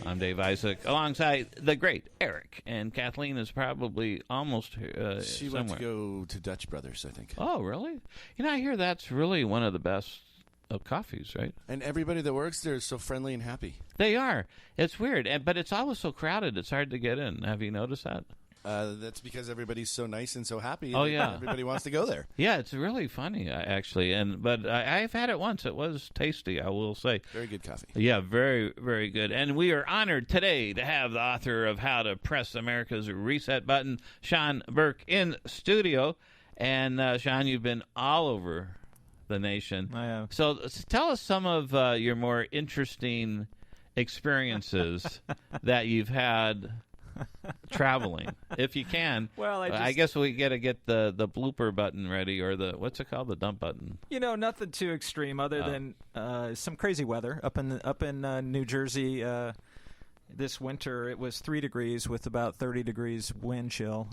I'm Dave Isaac, alongside the great Eric. And Kathleen is probably almost She somewhere. went to go to Dutch Brothers, I think. Oh, really? You know, I hear that's really one of the best of coffees, right? And everybody that works there is so friendly and happy. They are. It's weird, but it's always so crowded. It's hard to get in. Have you noticed that? That's because everybody's so nice and so happy. Oh, yeah. Everybody wants to go there. Yeah, it's really funny, actually. But I've had it once. It was tasty, I will say. Very good coffee. Yeah, very, very good. And we are honored today to have the author of How to Press America's Reset Button, Sean Burke, in studio. And, Sean, you've been all over the nation. I have. So tell us some of your more interesting experiences that you've had traveling, if you can. Well, I guess we got to get the blooper button ready, or the what's it called, the dump button. You know, nothing too extreme other than some crazy weather up in New Jersey. This winter, it was 3 degrees with about 30 degrees wind chill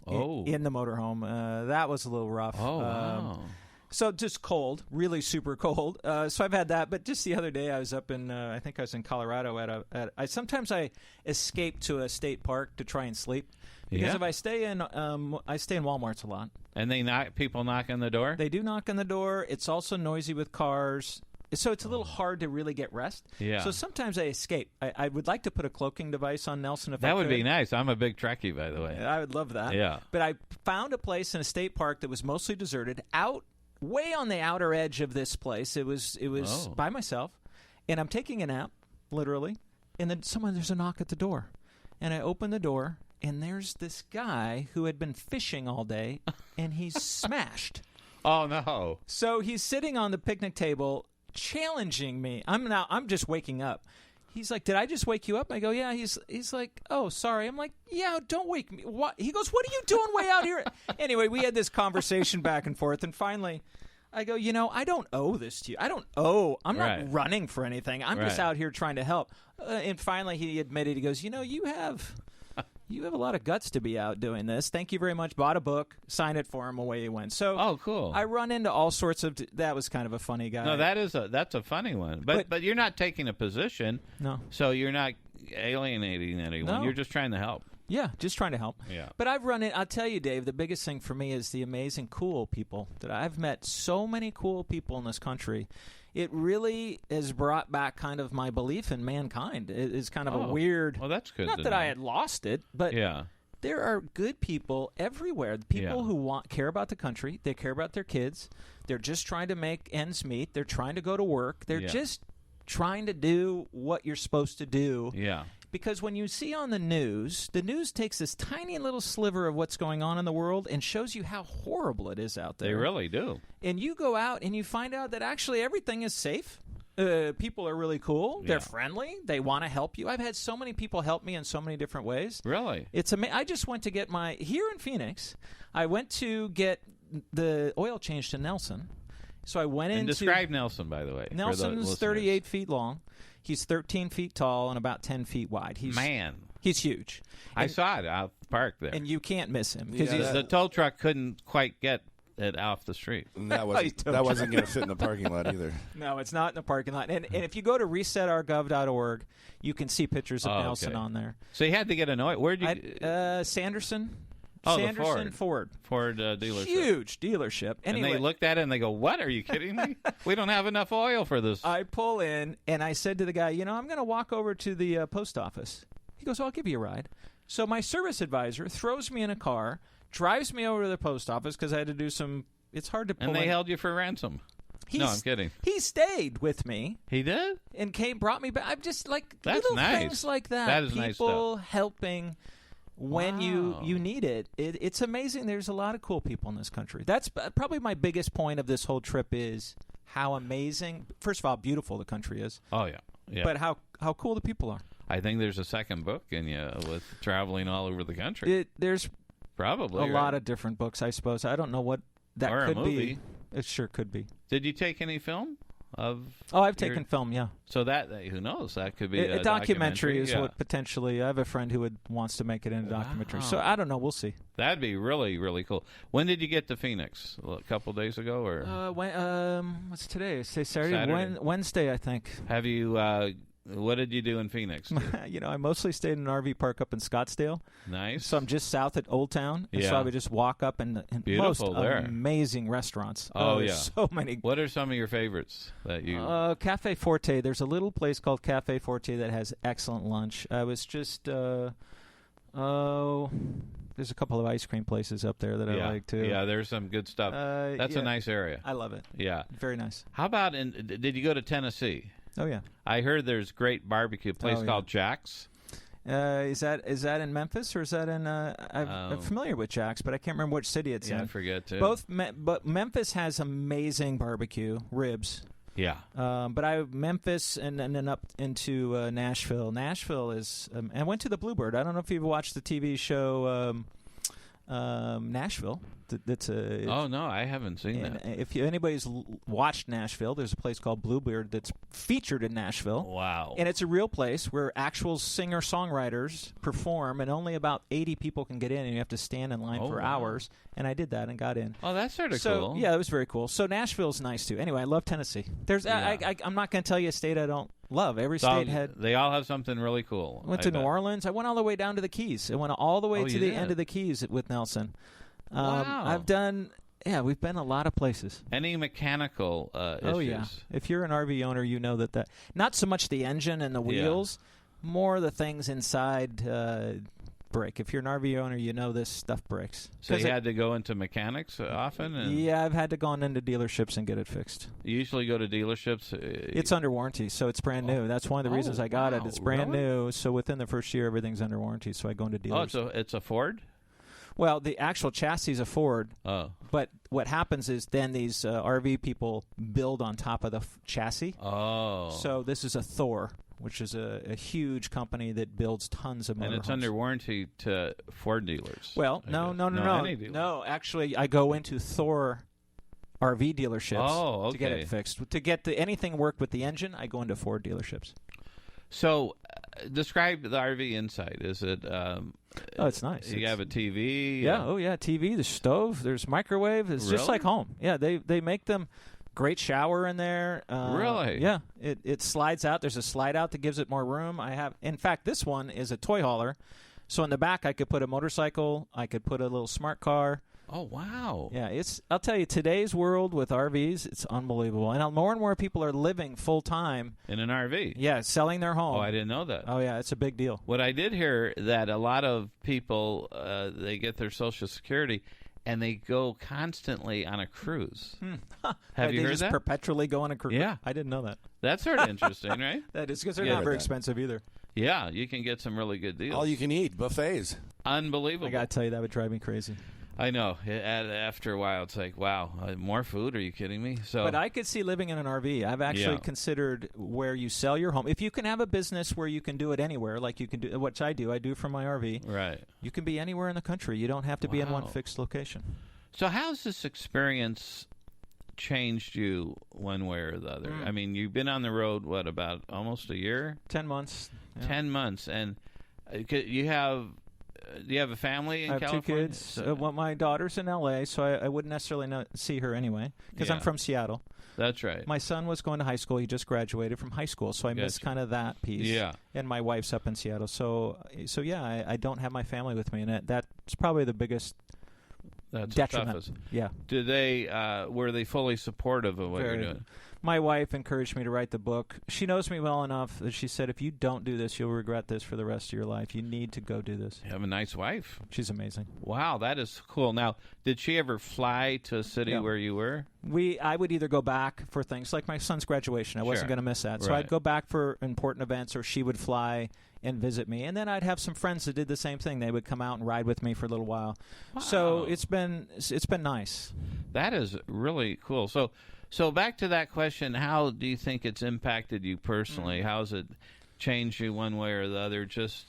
in the motorhome. That was a little rough. Oh, wow. So just cold, really super cold. So I've had that. But just the other day, I was up in, I think I was in Colorado sometimes I escape to a state park to try and sleep. Because if I stay in Walmarts a lot. And people knock on the door? They do knock on the door. It's also noisy with cars. So it's a little hard to really get rest. Yeah. So sometimes I escape. I would like to put a cloaking device on Nelson if I That could. would be nice. I'm a big Trekkie, by the way. I would love that. Yeah. But I found a place in a state park that was mostly deserted, way on the outer edge of this place. It was by myself, and I'm taking a nap, literally, and then there's a knock at the door, and I open the door, and there's this guy who had been fishing all day, and he's smashed. Oh, no. So he's sitting on the picnic table challenging me. I'm just waking up. He's like, "Did I just wake you up?" I go, "Yeah." He's like, "Oh, sorry." I'm like, "Yeah, don't wake me." What? He goes, "What are you doing way out here?" Anyway, we had this conversation back and forth, and finally, I go, "I don't owe this to you. I'm not running for anything. I'm just out here trying to help." And finally, he admitted, he goes, "You have a lot of guts to be out doing this. Thank you very much." Bought a book, signed it for him, away he went. So, oh, cool. I run into all sorts of. That was kind of a funny guy. No, that's a funny one. But you're not taking a position. No. So you're not alienating anyone. No. You're just trying to help. Yeah, just trying to help. Yeah. But I'll tell you, Dave, the biggest thing for me is the amazing cool people that I've met. So many cool people in this country. It really has brought back kind of my belief in mankind. It is kind of a weird. Well, that's good. Not that I had lost it, but yeah. There are good people everywhere. People who care about the country. They care about their kids. They're just trying to make ends meet. They're trying to go to work. They're just trying to do what you're supposed to do. Yeah. Because when you see on the news takes this tiny little sliver of what's going on in the world and shows you how horrible it is out there. They really do. And you go out and you find out that actually everything is safe. People are really cool. They're friendly. They want to help you. I've had so many people help me in so many different ways. Really? It's I just went to get here in Phoenix, I went to get the oil changed to Nelson. So I went in. And describe Nelson, by the way. Nelson's 38 feet long. He's 13 feet tall and about 10 feet wide. He's huge. I saw it out the park there. And you can't miss him. Yeah, the tow truck couldn't quite get it off the street. And that wasn't going to fit in the parking lot either. No, it's not in the parking lot. And if you go to resetourgov.org, you can see pictures of Nelson on there. So you had to get an oil. Where'd you? Sanderson. Oh, Sanderson the Ford dealership. Huge dealership. Anyway, and they looked at it and they go, "What? Are you kidding me? We don't have enough oil for this." I pull in and I said to the guy, I'm going to walk over to the post office. He goes, "I'll give you a ride." So my service advisor throws me in a car, drives me over to the post office because I had to do some. It's hard to pull. And they held you for ransom. No, I'm kidding. He stayed with me. He did? And brought me back. I'm just like That's little nice. things like that. That is nice stuff. People helping when you need it. It's amazing. There's a lot of cool people in this country. That's probably my biggest point of this whole trip is how amazing, first of all, beautiful the country is. Oh, yeah. But how cool the people are. I think there's a second book in you with traveling all over the country. There's probably a lot of different books, I suppose. I don't know what that or could a movie. be. It sure could be. Did you take any film? of? Oh, I've taken film, yeah. So that who knows? That could be a documentary is yeah. what potentially. I have a friend who wants to make it into a documentary. So I don't know. We'll see. That'd be really, really cool. When did you get to Phoenix? A couple days ago, or what's today? Say Saturday. Wednesday, I think. Have you? What did you do in Phoenix? I mostly stayed in an RV park up in Scottsdale. Nice. So I'm just south at Old Town. And Yeah. so I would just walk up and Beautiful most there. amazing restaurants. Oh, yeah. So many. What are some of your favorites that you? Cafe Forte. There's a little place called Cafe Forte that has excellent lunch. I was just there's a couple of ice cream places up there that I like too. Yeah, there's some good stuff. That's a nice area. I love it. Yeah. Very nice. How about did you go to Tennessee? Oh yeah. I heard there's great barbecue place called Jack's. Is that in Memphis or is that in? I'm familiar with Jack's, but I can't remember which city it's in. I forget too. But Memphis has amazing barbecue ribs. Yeah. But Memphis and then up into Nashville. Nashville is. I went to the Bluebird. I don't know if you've watched the TV show Nashville. Oh no, I haven't seen that. If anybody's watched Nashville, there's a place called Bluebird that's featured in Nashville. Wow. And it's a real place where actual singer-songwriters perform, and only about 80 people can get in, and you have to stand in line for hours. And I did that and got in. Oh, that's sort of cool. cool. Yeah, it was very cool. So Nashville's nice too. Anyway, I love Tennessee. I'm not going to tell you a state I don't love. Every state had. They all have something really cool. Went to New Orleans. I went all the way down to the Keys. I went all the way to the end of the Keys with Nelson. Wow. I've done. Yeah, we've been a lot of places. Any mechanical issues? Oh yeah. If you're an RV owner, you know that not so much the engine and the wheels, more the things inside break. If you're an RV owner, you know this stuff breaks. So you had to go into mechanics often? Yeah, I've had to go into dealerships and get it fixed. You usually go to dealerships? It's under warranty, so it's brand new. That's one of the reasons I got it. It's brand new, so within the first year, everything's under warranty, so I go into dealers. Oh, it's a Ford? Well, the actual chassis is a Ford. Oh. But what happens is then these RV people build on top of the chassis. Oh. So this is a Thor, which is a huge company that builds tons of motorhomes. And it's under warranty to Ford dealers. Well, no. Actually, I go into Thor RV dealerships to get it fixed. To get anything work with the engine, I go into Ford dealerships. So, describe the RV inside. Is it? It's nice. You have a TV. Yeah. Oh, yeah. TV. There's stove. There's microwave. It's just like home. Yeah. They make them. Great shower in there. Really? Yeah. It slides out. There's a slide out that gives it more room. In fact, this one is a toy hauler. So in the back, I could put a motorcycle. I could put a little smart car. Oh, wow. Yeah, I'll tell you, today's world with RVs, it's unbelievable. And more and more people are living full-time. In an RV? Yeah, selling their home. Oh, I didn't know that. Oh, yeah, it's a big deal. What I did hear that a lot of people, they get their Social Security, and they go constantly on a cruise. Have you heard just that? Perpetually go on a cruise? Yeah. I didn't know that. That's sort of interesting, right? That is, because they're not very expensive either. Yeah, you can get some really good deals. All you can eat, buffets. Unbelievable. I got to tell you, that would drive me crazy. I know. After a while, it's like, wow, more food? Are you kidding me? But I could see living in an RV. I've actually considered where you sell your home. If you can have a business where you can do it anywhere, like you can do, which I do from my RV. Right. You can be anywhere in the country. You don't have to be in one fixed location. So how's this experience changed you one way or the other? I mean, you've been on the road, what, about almost a year? 10 months. Yeah. 10 months. And you have... Do you have a family in California? I have 2 kids. Well, my daughter's in L.A., so I wouldn't necessarily see her anyway, because I'm from Seattle. That's right. My son was going to high school. He just graduated from high school, so I missed kind of that piece. Yeah. And my wife's up in Seattle. So yeah, I don't have my family with me, and that's probably the biggest detriment. Yeah. Did they? Were they fully supportive of what you're doing? My wife encouraged me to write the book. She knows me well enough that she said, if you don't do this, you'll regret this for the rest of your life. You need to go do this. You have a nice wife. She's amazing. Wow, that is cool. Now, did she ever fly to a city where you were? I would either go back for things like my son's graduation. I wasn't going to miss that. So I'd go back for important events, or she would fly and visit me. And then I'd have some friends that did the same thing. They would come out and ride with me for a little while. Wow. So it's been nice. That is really cool. So back to that question, how do you think it's impacted you personally? How has it changed you one way or the other, just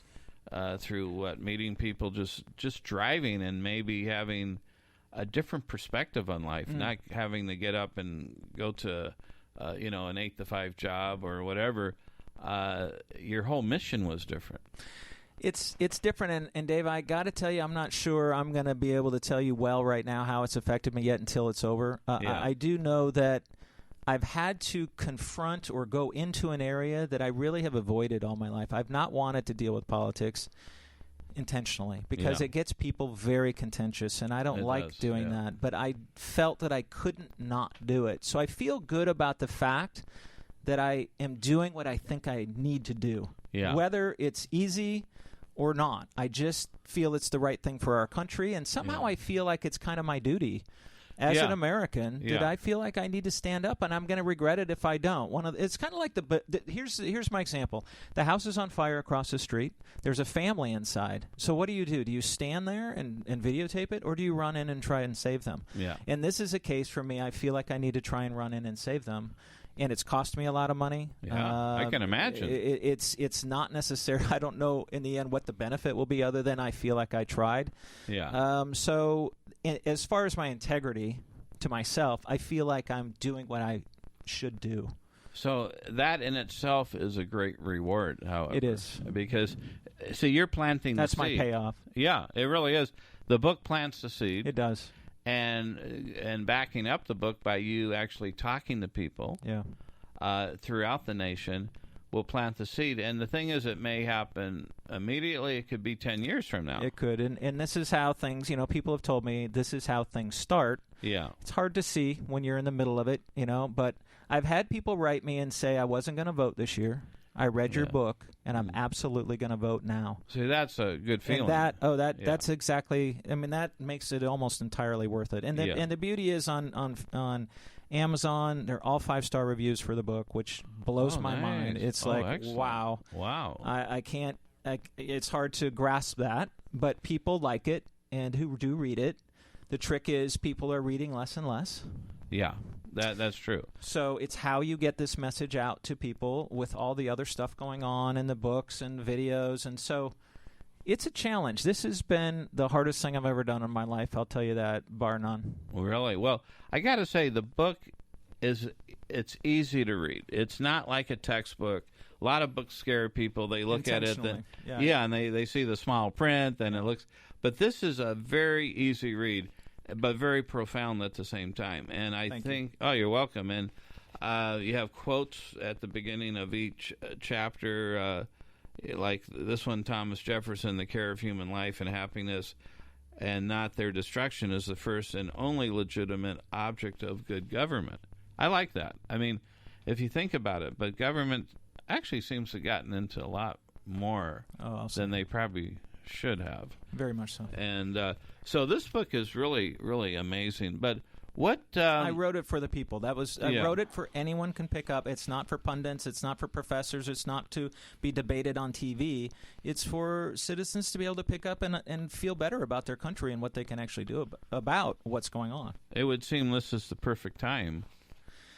through meeting people, just driving and maybe having a different perspective on life, not having to get up and go to an 8-to-5 job or whatever, your whole mission was different. It's different, and Dave, I got to tell you, I'm not sure I'm going to be able to tell you well right now how it's affected me yet until it's over. I do know that I've had to confront or go into an area that I really have avoided all my life. I've not wanted to deal with politics intentionally because it gets people very contentious, and I don't like doing that. But I felt that I couldn't not do it. So I feel good about the fact that I am doing what I think I need to do. Yeah. Whether it's easy or not, I just feel it's the right thing for our country, and somehow I feel like it's kind of my duty as an American that I feel like I need to stand up, and I'm going to regret it if I don't. It's kind of like here's my example. The house is on fire across the street. There's a family inside. So what do? Do you stand there and videotape it, or do you run in and try and save them? Yeah. And this is a case for me. I feel like I need to try and run in and save them. And it's cost me a lot of money. Yeah, I can imagine. It's not necessary. I don't know in the end what the benefit will be, other than I feel like I tried. Yeah. So as far as my integrity to myself, I feel like I'm doing what I should do. So that in itself is a great reward, however. It is. Because, see, you're planting the seed. That's my payoff. Yeah, it really is. The book plants the seed. It does. And backing up the book by you actually talking to people throughout the nation will plant the seed. And the thing is, it may happen immediately. It could be 10 years from now. It could. And this is how things, people have told me this is how things start. Yeah. It's hard to see when you're in the middle of it, but I've had people write me and say I wasn't going to vote this year. I read your book, and I'm absolutely going to vote now. See, that's a good feeling. And that's exactly. I mean, that makes it almost entirely worth it. And the beauty is on Amazon, they're all 5-star reviews for the book, which blows my mind. It's excellent. Wow. I can't. It's hard to grasp that, but people like it, and who do read it. The trick is people are reading less and less. Yeah. That's true. So it's how you get this message out to people with all the other stuff going on in the books and videos. And so it's a challenge. This has been the hardest thing I've ever done in my life. I'll tell you that, bar none. Really? Well, I got to say, the book it's easy to read. It's not like a textbook. A lot of books scare people. They look at it, and they see the small print, and it looks. But this is a very easy read, but very profound at the same time. And I think, oh, you're welcome. And you have quotes at the beginning of each chapter, like this one, Thomas Jefferson, "The care of human life and happiness and not their destruction is the first and only legitimate object of good government." I like that. I mean, if you think about it, but government actually seems to have gotten into a lot more than they probably should have. Very much so. And so this book is really, really amazing. But what I wrote it for the people. I wrote it for anyone can pick up. It's not for pundits. It's not for professors. It's not to be debated on TV. It's for citizens to be able to pick up and feel better about their country and what they can actually do about what's going on. It would seem this is the perfect time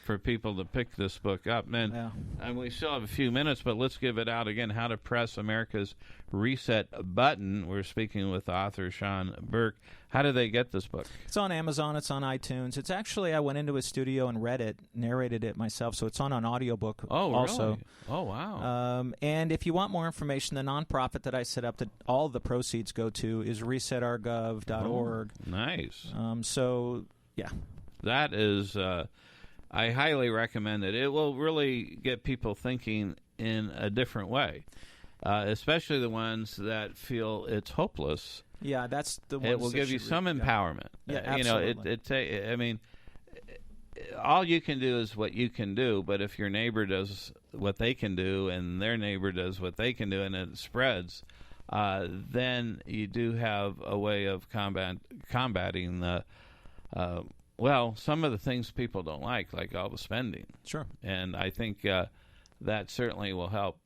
for people to pick this book up. And we still have a few minutes, but let's give it out again. How to Press America's Reset Button. We're speaking with author Sean Burke. How do they get this book? It's on Amazon. It's on iTunes. It's actually, I went into a studio and read it, narrated it myself, so it's on an audiobook also. Really? Oh, wow. And if you want more information, the nonprofit that I set up that all the proceeds go to is resetrgov.org. Oh, nice. So, yeah. That is... I highly recommend it. It will really get people thinking in a different way, especially the ones that feel it's hopeless. Yeah, that's the ones. It will give you some empowerment. Yeah, absolutely. I mean, all you can do is what you can do, but if your neighbor does what they can do and their neighbor does what they can do and it spreads, then you do have a way of combating the some of the things people don't like all the spending. Sure. And I think that certainly will help.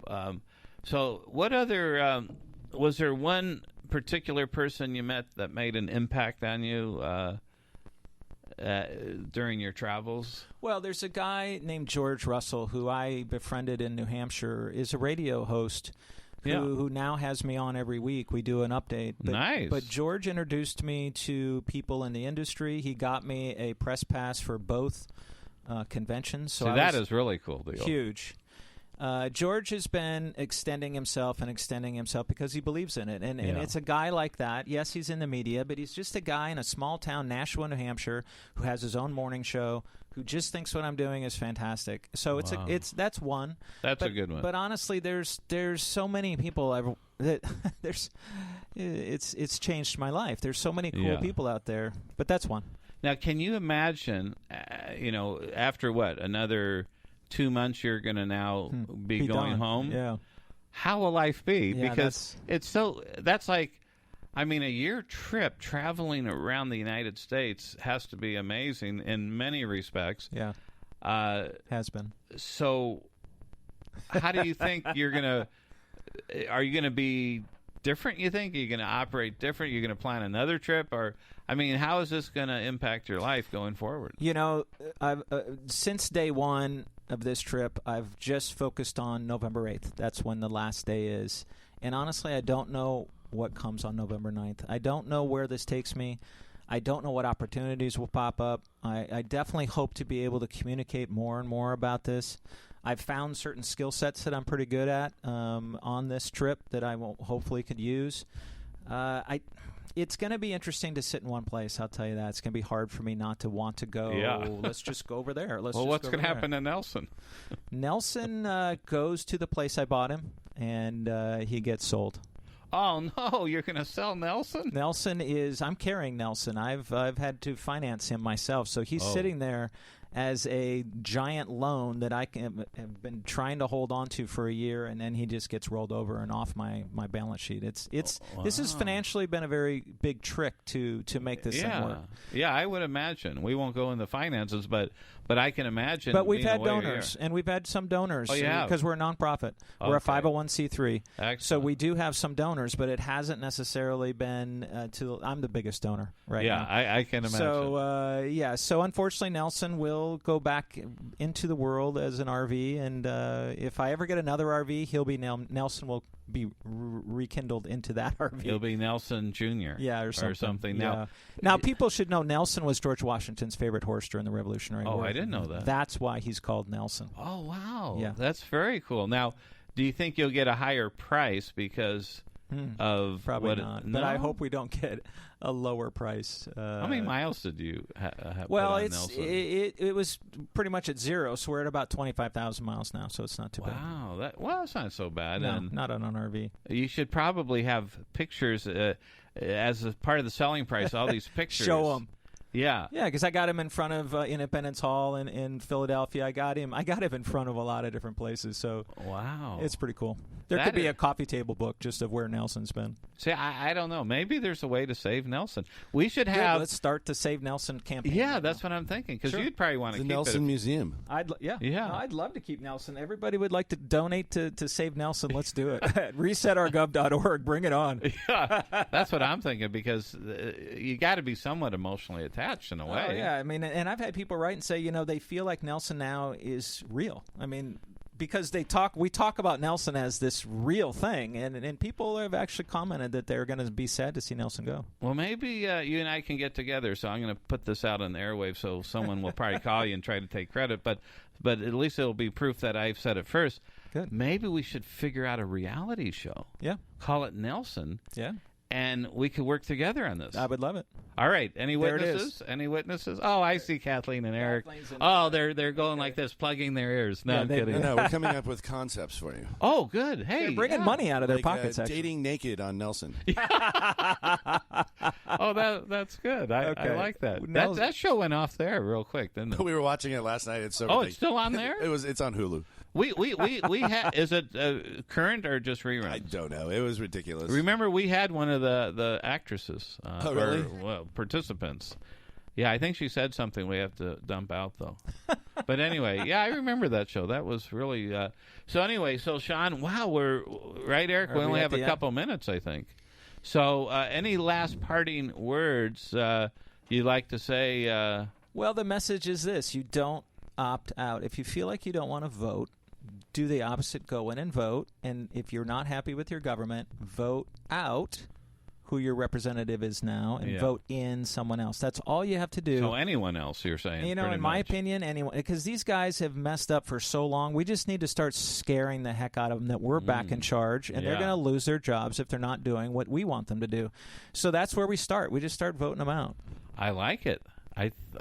So what other was there one particular person you met that made an impact on you during your travels? Well, there's a guy named George Russell who I befriended in New Hampshire, is a radio host who now has me on every week. We do an update. Nice. But George introduced me to people in the industry. He got me a press pass for both conventions. So that is really cool deal. Huge. George has been extending himself because he believes in it. And it's a guy like that. Yes, he's in the media, but he's just a guy in a small town, Nashua, New Hampshire, who has his own morning show, who just thinks what I'm doing is fantastic. So that's one. That's a good one. But honestly, there's so many people it's changed my life. There's so many cool people out there, but that's one. Now, can you imagine, after another 2 months you're going to now be going done. home? Yeah. How will life be? Yeah, because that's like, a year trip traveling around the United States has to be amazing in many respects. Yeah. Has been. So how do you think are you going to be different, you think? Are you going to operate different? You're going to plan another trip? Or, how is this going to impact your life going forward? I've since day one of this trip, I've just focused on November 8th. That's when the last day is. And honestly, I don't know what comes on November 9th. I don't know where this takes me. I don't know what opportunities will pop up. I definitely hope to be able to communicate more and more about this. I've found certain skill sets that I'm pretty good at on this trip that I hopefully could use. It's going to be interesting to sit in one place, I'll tell you that. It's going to be hard for me not to want to go, let's just go over there. What's going to happen to Nelson? Nelson goes to the place I bought him, and he gets sold. Oh, no, you're going to sell Nelson? I'm carrying Nelson. I've had to finance him myself, so he's sitting there as a giant loan that I have been trying to hold on to for a year, and then he just gets rolled over and off my balance sheet. This has financially been a very big trick to make this thing work. Yeah, I would imagine. We won't go into finances, but I can imagine. But we've had donors, and we've had some donors because we're a nonprofit. Okay. We're a 501c3. Excellent. So we do have some donors, but it hasn't necessarily been I'm the biggest donor right now. Yeah, I can imagine. So unfortunately, Nelson will go back into the world as an RV, and if I ever get another RV, Nelson will be rekindled into that RV. He'll be Nelson Jr. Yeah, or something. Yeah. Now, people should know Nelson was George Washington's favorite horse during the Revolutionary War. Oh, I didn't know that. That's why he's called Nelson. Oh, wow. Yeah. That's very cool. Now, do you think you'll get a higher price because of probably not? But I hope we don't get a lower price. How many miles did you have? Well, Nelson? It was pretty much at zero, so we're at about 25,000 miles now, so it's not too bad. Wow, that's not so bad. No, and not on an RV. You should probably have pictures as a part of the selling price. All these pictures. Show them. Yeah, because I got him in front of Independence Hall in Philadelphia. I got him in front of a lot of different places. So wow, it's pretty cool. There could be a coffee table book just of where Nelson's been. See, I don't know. Maybe there's a way to save Nelson. We should have. Let's start the Save Nelson campaign. Yeah, that's what I'm thinking. Because you'd probably want to keep Nelson it. Museum. I'd love to keep Nelson. Everybody would like to donate to Save Nelson. Let's do it. ResetOurGov.org. Bring it on. Yeah, that's what I'm thinking. Because you got to be somewhat emotionally attached in a way. Oh, yeah. And I've had people write and say, they feel like Nelson now is real. Because we talk about Nelson as this real thing, and people have actually commented that they're going to be sad to see Nelson go. Well, maybe you and I can get together. So I'm going to put this out on the airwaves, so someone will probably call you and try to take credit. But at least it'll be proof that I've said it first. Good. Maybe we should figure out a reality show. Yeah. Call it Nelson. Yeah. And we could work together on this. I would love it. All right. Any witnesses? Any witnesses? Oh, I see Kathleen and Eric. They're going like this, plugging their ears. No, I'm kidding. No, we're coming up with concepts for you. Oh, good. Hey, they're bringing money out of their pockets. Dating naked on Nelson. That's good. I like that. That show went off there real quick, didn't it? We were watching it last night. It's so. Oh, it's still on there. It's on Hulu. We is it current or just reruns? I don't know. It was ridiculous. Remember, we had one of the actresses. Really? Participants. Yeah, I think she said something we have to dump out though. But anyway, yeah, I remember that show. That was really. So anyway, Sean, wow, we're right, Eric. We only have a couple minutes, I think. So, any last parting words you'd like to say? Well, the message is this: you don't opt out. If you feel like you don't want to vote, do the opposite. Go in and vote. And if you're not happy with your government, vote out who your representative is now and vote in someone else. That's all you have to do. So anyone else, you're saying? In my opinion, anyone, because these guys have messed up for so long. We just need to start scaring the heck out of them that we're back in charge, and they're going to lose their jobs if they're not doing what we want them to do. So that's where we start. We just start voting them out. I like it.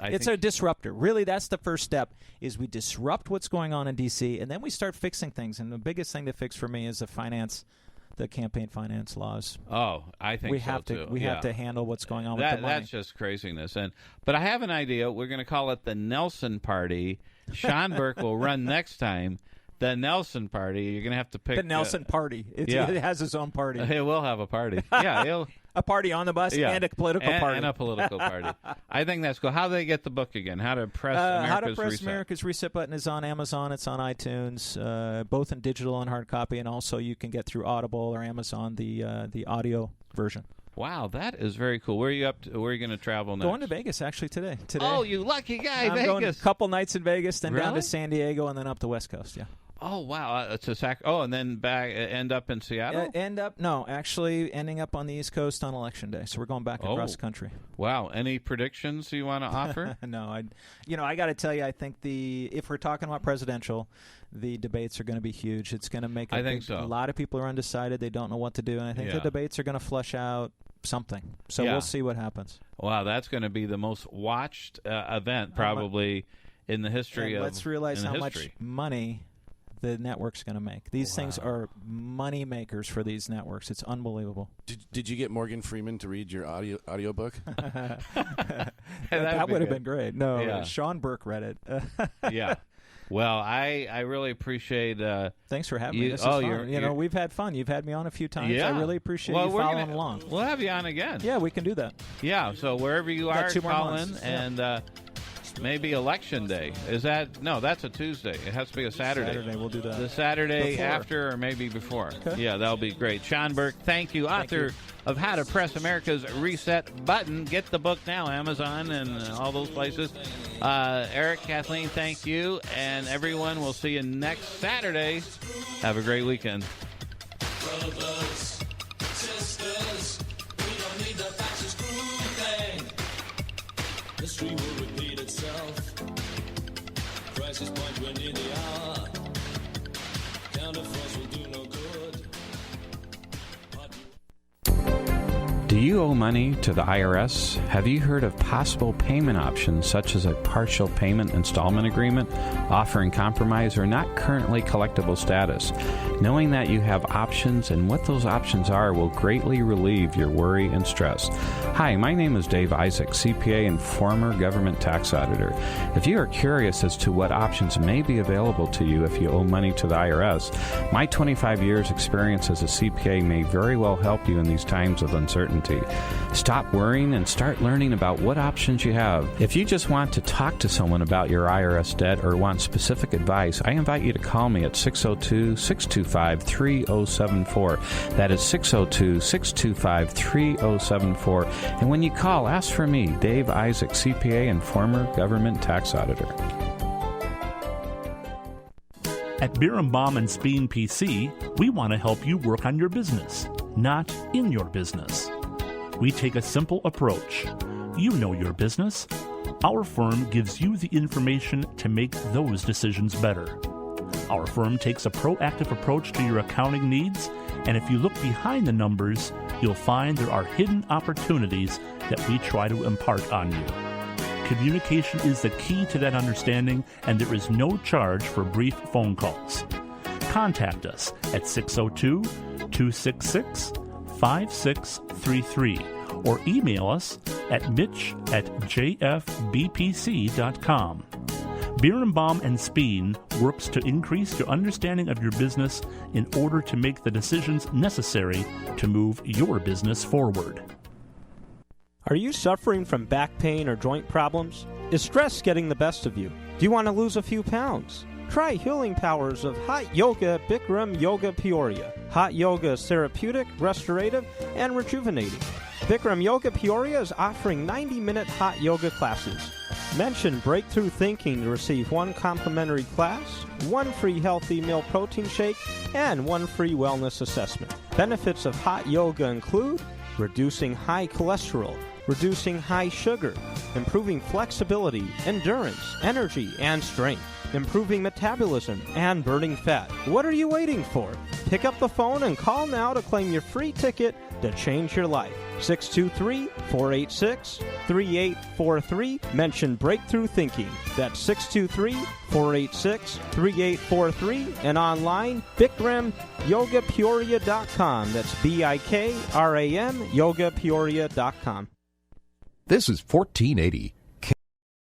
It's a disruptor. Really, that's the first step, is we disrupt what's going on in D.C., and then we start fixing things. And the biggest thing to fix for me is the campaign finance laws. Oh, I think we have to handle what's going on with the money. That's just craziness. But I have an idea. We're going to call it the Nelson Party. Sean Burke will run next time. The Nelson Party. You're going to have to pick the Nelson Party. It has its own party. It will have a party. Yeah, a party on the bus and a political party. And a political party. I think that's cool. How do they get the book again? How to Press America's Reset? How to Press America's Reset button is on Amazon. It's on iTunes, both in digital and hard copy, and also you can get through Audible or Amazon the audio version. Wow, that is very cool. Where are you up to? Where are you going to travel next? Going to Vegas, actually, today. Oh, you lucky guy, I'm Vegas. Going a couple nights in Vegas, then down to San Diego, and then up the West Coast, Oh, wow. And then back, end up in Seattle? Ending up on the East Coast on Election Day. So we're going back across the country. Wow. Any predictions you want to offer? No. I got to tell you, I think if we're talking about presidential, the debates are going to be huge. It's going to make a lot of people are undecided. They don't know what to do. And I think the debates are going to flush out something. So we'll see what happens. Wow, that's going to be the most watched event probably in the history of let's realize how much money the network's going to make. These things are money makers for these networks. It's unbelievable. Did you get Morgan Freeman to read your audio book? That would have been great. No, Sean Burke read it. Yeah. Well, I really appreciate. Thanks for having me. This is fun. We've had fun. You've had me on a few times. I really appreciate you following along. We'll have you on again. Yeah, we can do that. Yeah. So wherever you are, call in and. Maybe Election Day. That's a Tuesday. It has to be a Saturday. Saturday, we'll do that. The Saturday after or maybe before. Okay. Yeah, that'll be great. Sean Burke, thank you. Author of How to Press America's Reset Button. Get the book now, Amazon and all those places. Eric, Kathleen, thank you. And everyone, we'll see you next Saturday. Have a great weekend. Brothers, sisters, we don't need the fascist grouping. History will repeat itself. Crisis point when in the hour. Counterforce will do no good. Do you owe money to the IRS? Have you heard of possible payment options such as a partial payment installment agreement, offering compromise or not currently collectible status? Knowing that you have options and what those options are will greatly relieve your worry and stress. Hi, my name is Dave Isaac, CPA and former government tax auditor. If you are curious as to what options may be available to you if you owe money to the IRS, my 25 years experience as a CPA may very well help you in these times of uncertainty. Stop worrying and start learning about what options you have. If you just want to talk to someone about your IRS debt or want specific advice, I invite you to call me at 602-625-3074. That is 602-625-3074. And when you call, ask for me, Dave Isaac, CPA and former government tax auditor. At Birnbaum and Speen PC, we want to help you work on your business, not in your business. We take a simple approach. You know your business. Our firm gives you the information to make those decisions better. Our firm takes a proactive approach to your accounting needs, and if you look behind the numbers, you'll find there are hidden opportunities that we try to impart on you. Communication is the key to that understanding, and there is no charge for brief phone calls. Contact us at 602-266-5633 or email us at mitch@jfbpc.com. Birnbaum and Speen works to increase your understanding of your business in order to make the decisions necessary to move your business forward. Are you suffering from back pain or joint problems? Is stress getting the best of you? Do you want to lose a few pounds? Try healing powers of Hot Yoga Bikram Yoga Peoria. Hot Yoga is therapeutic, restorative, and rejuvenating. Bikram Yoga Peoria is offering 90-minute hot yoga classes. Mention Breakthrough Thinking to receive 1 complimentary class, 1 free healthy meal protein shake, and 1 free wellness assessment. Benefits of hot yoga include reducing high cholesterol, reducing high sugar, improving flexibility, endurance, energy, and strength, improving metabolism, and burning fat. What are you waiting for? Pick up the phone and call now to claim your free ticket to change your life. 623-486-3843. Mention Breakthrough Thinking. That's 623-486-3843. And online, BikramYogaPeoria.com. That's BIKRAM, YogaPeoria.com. This is 1480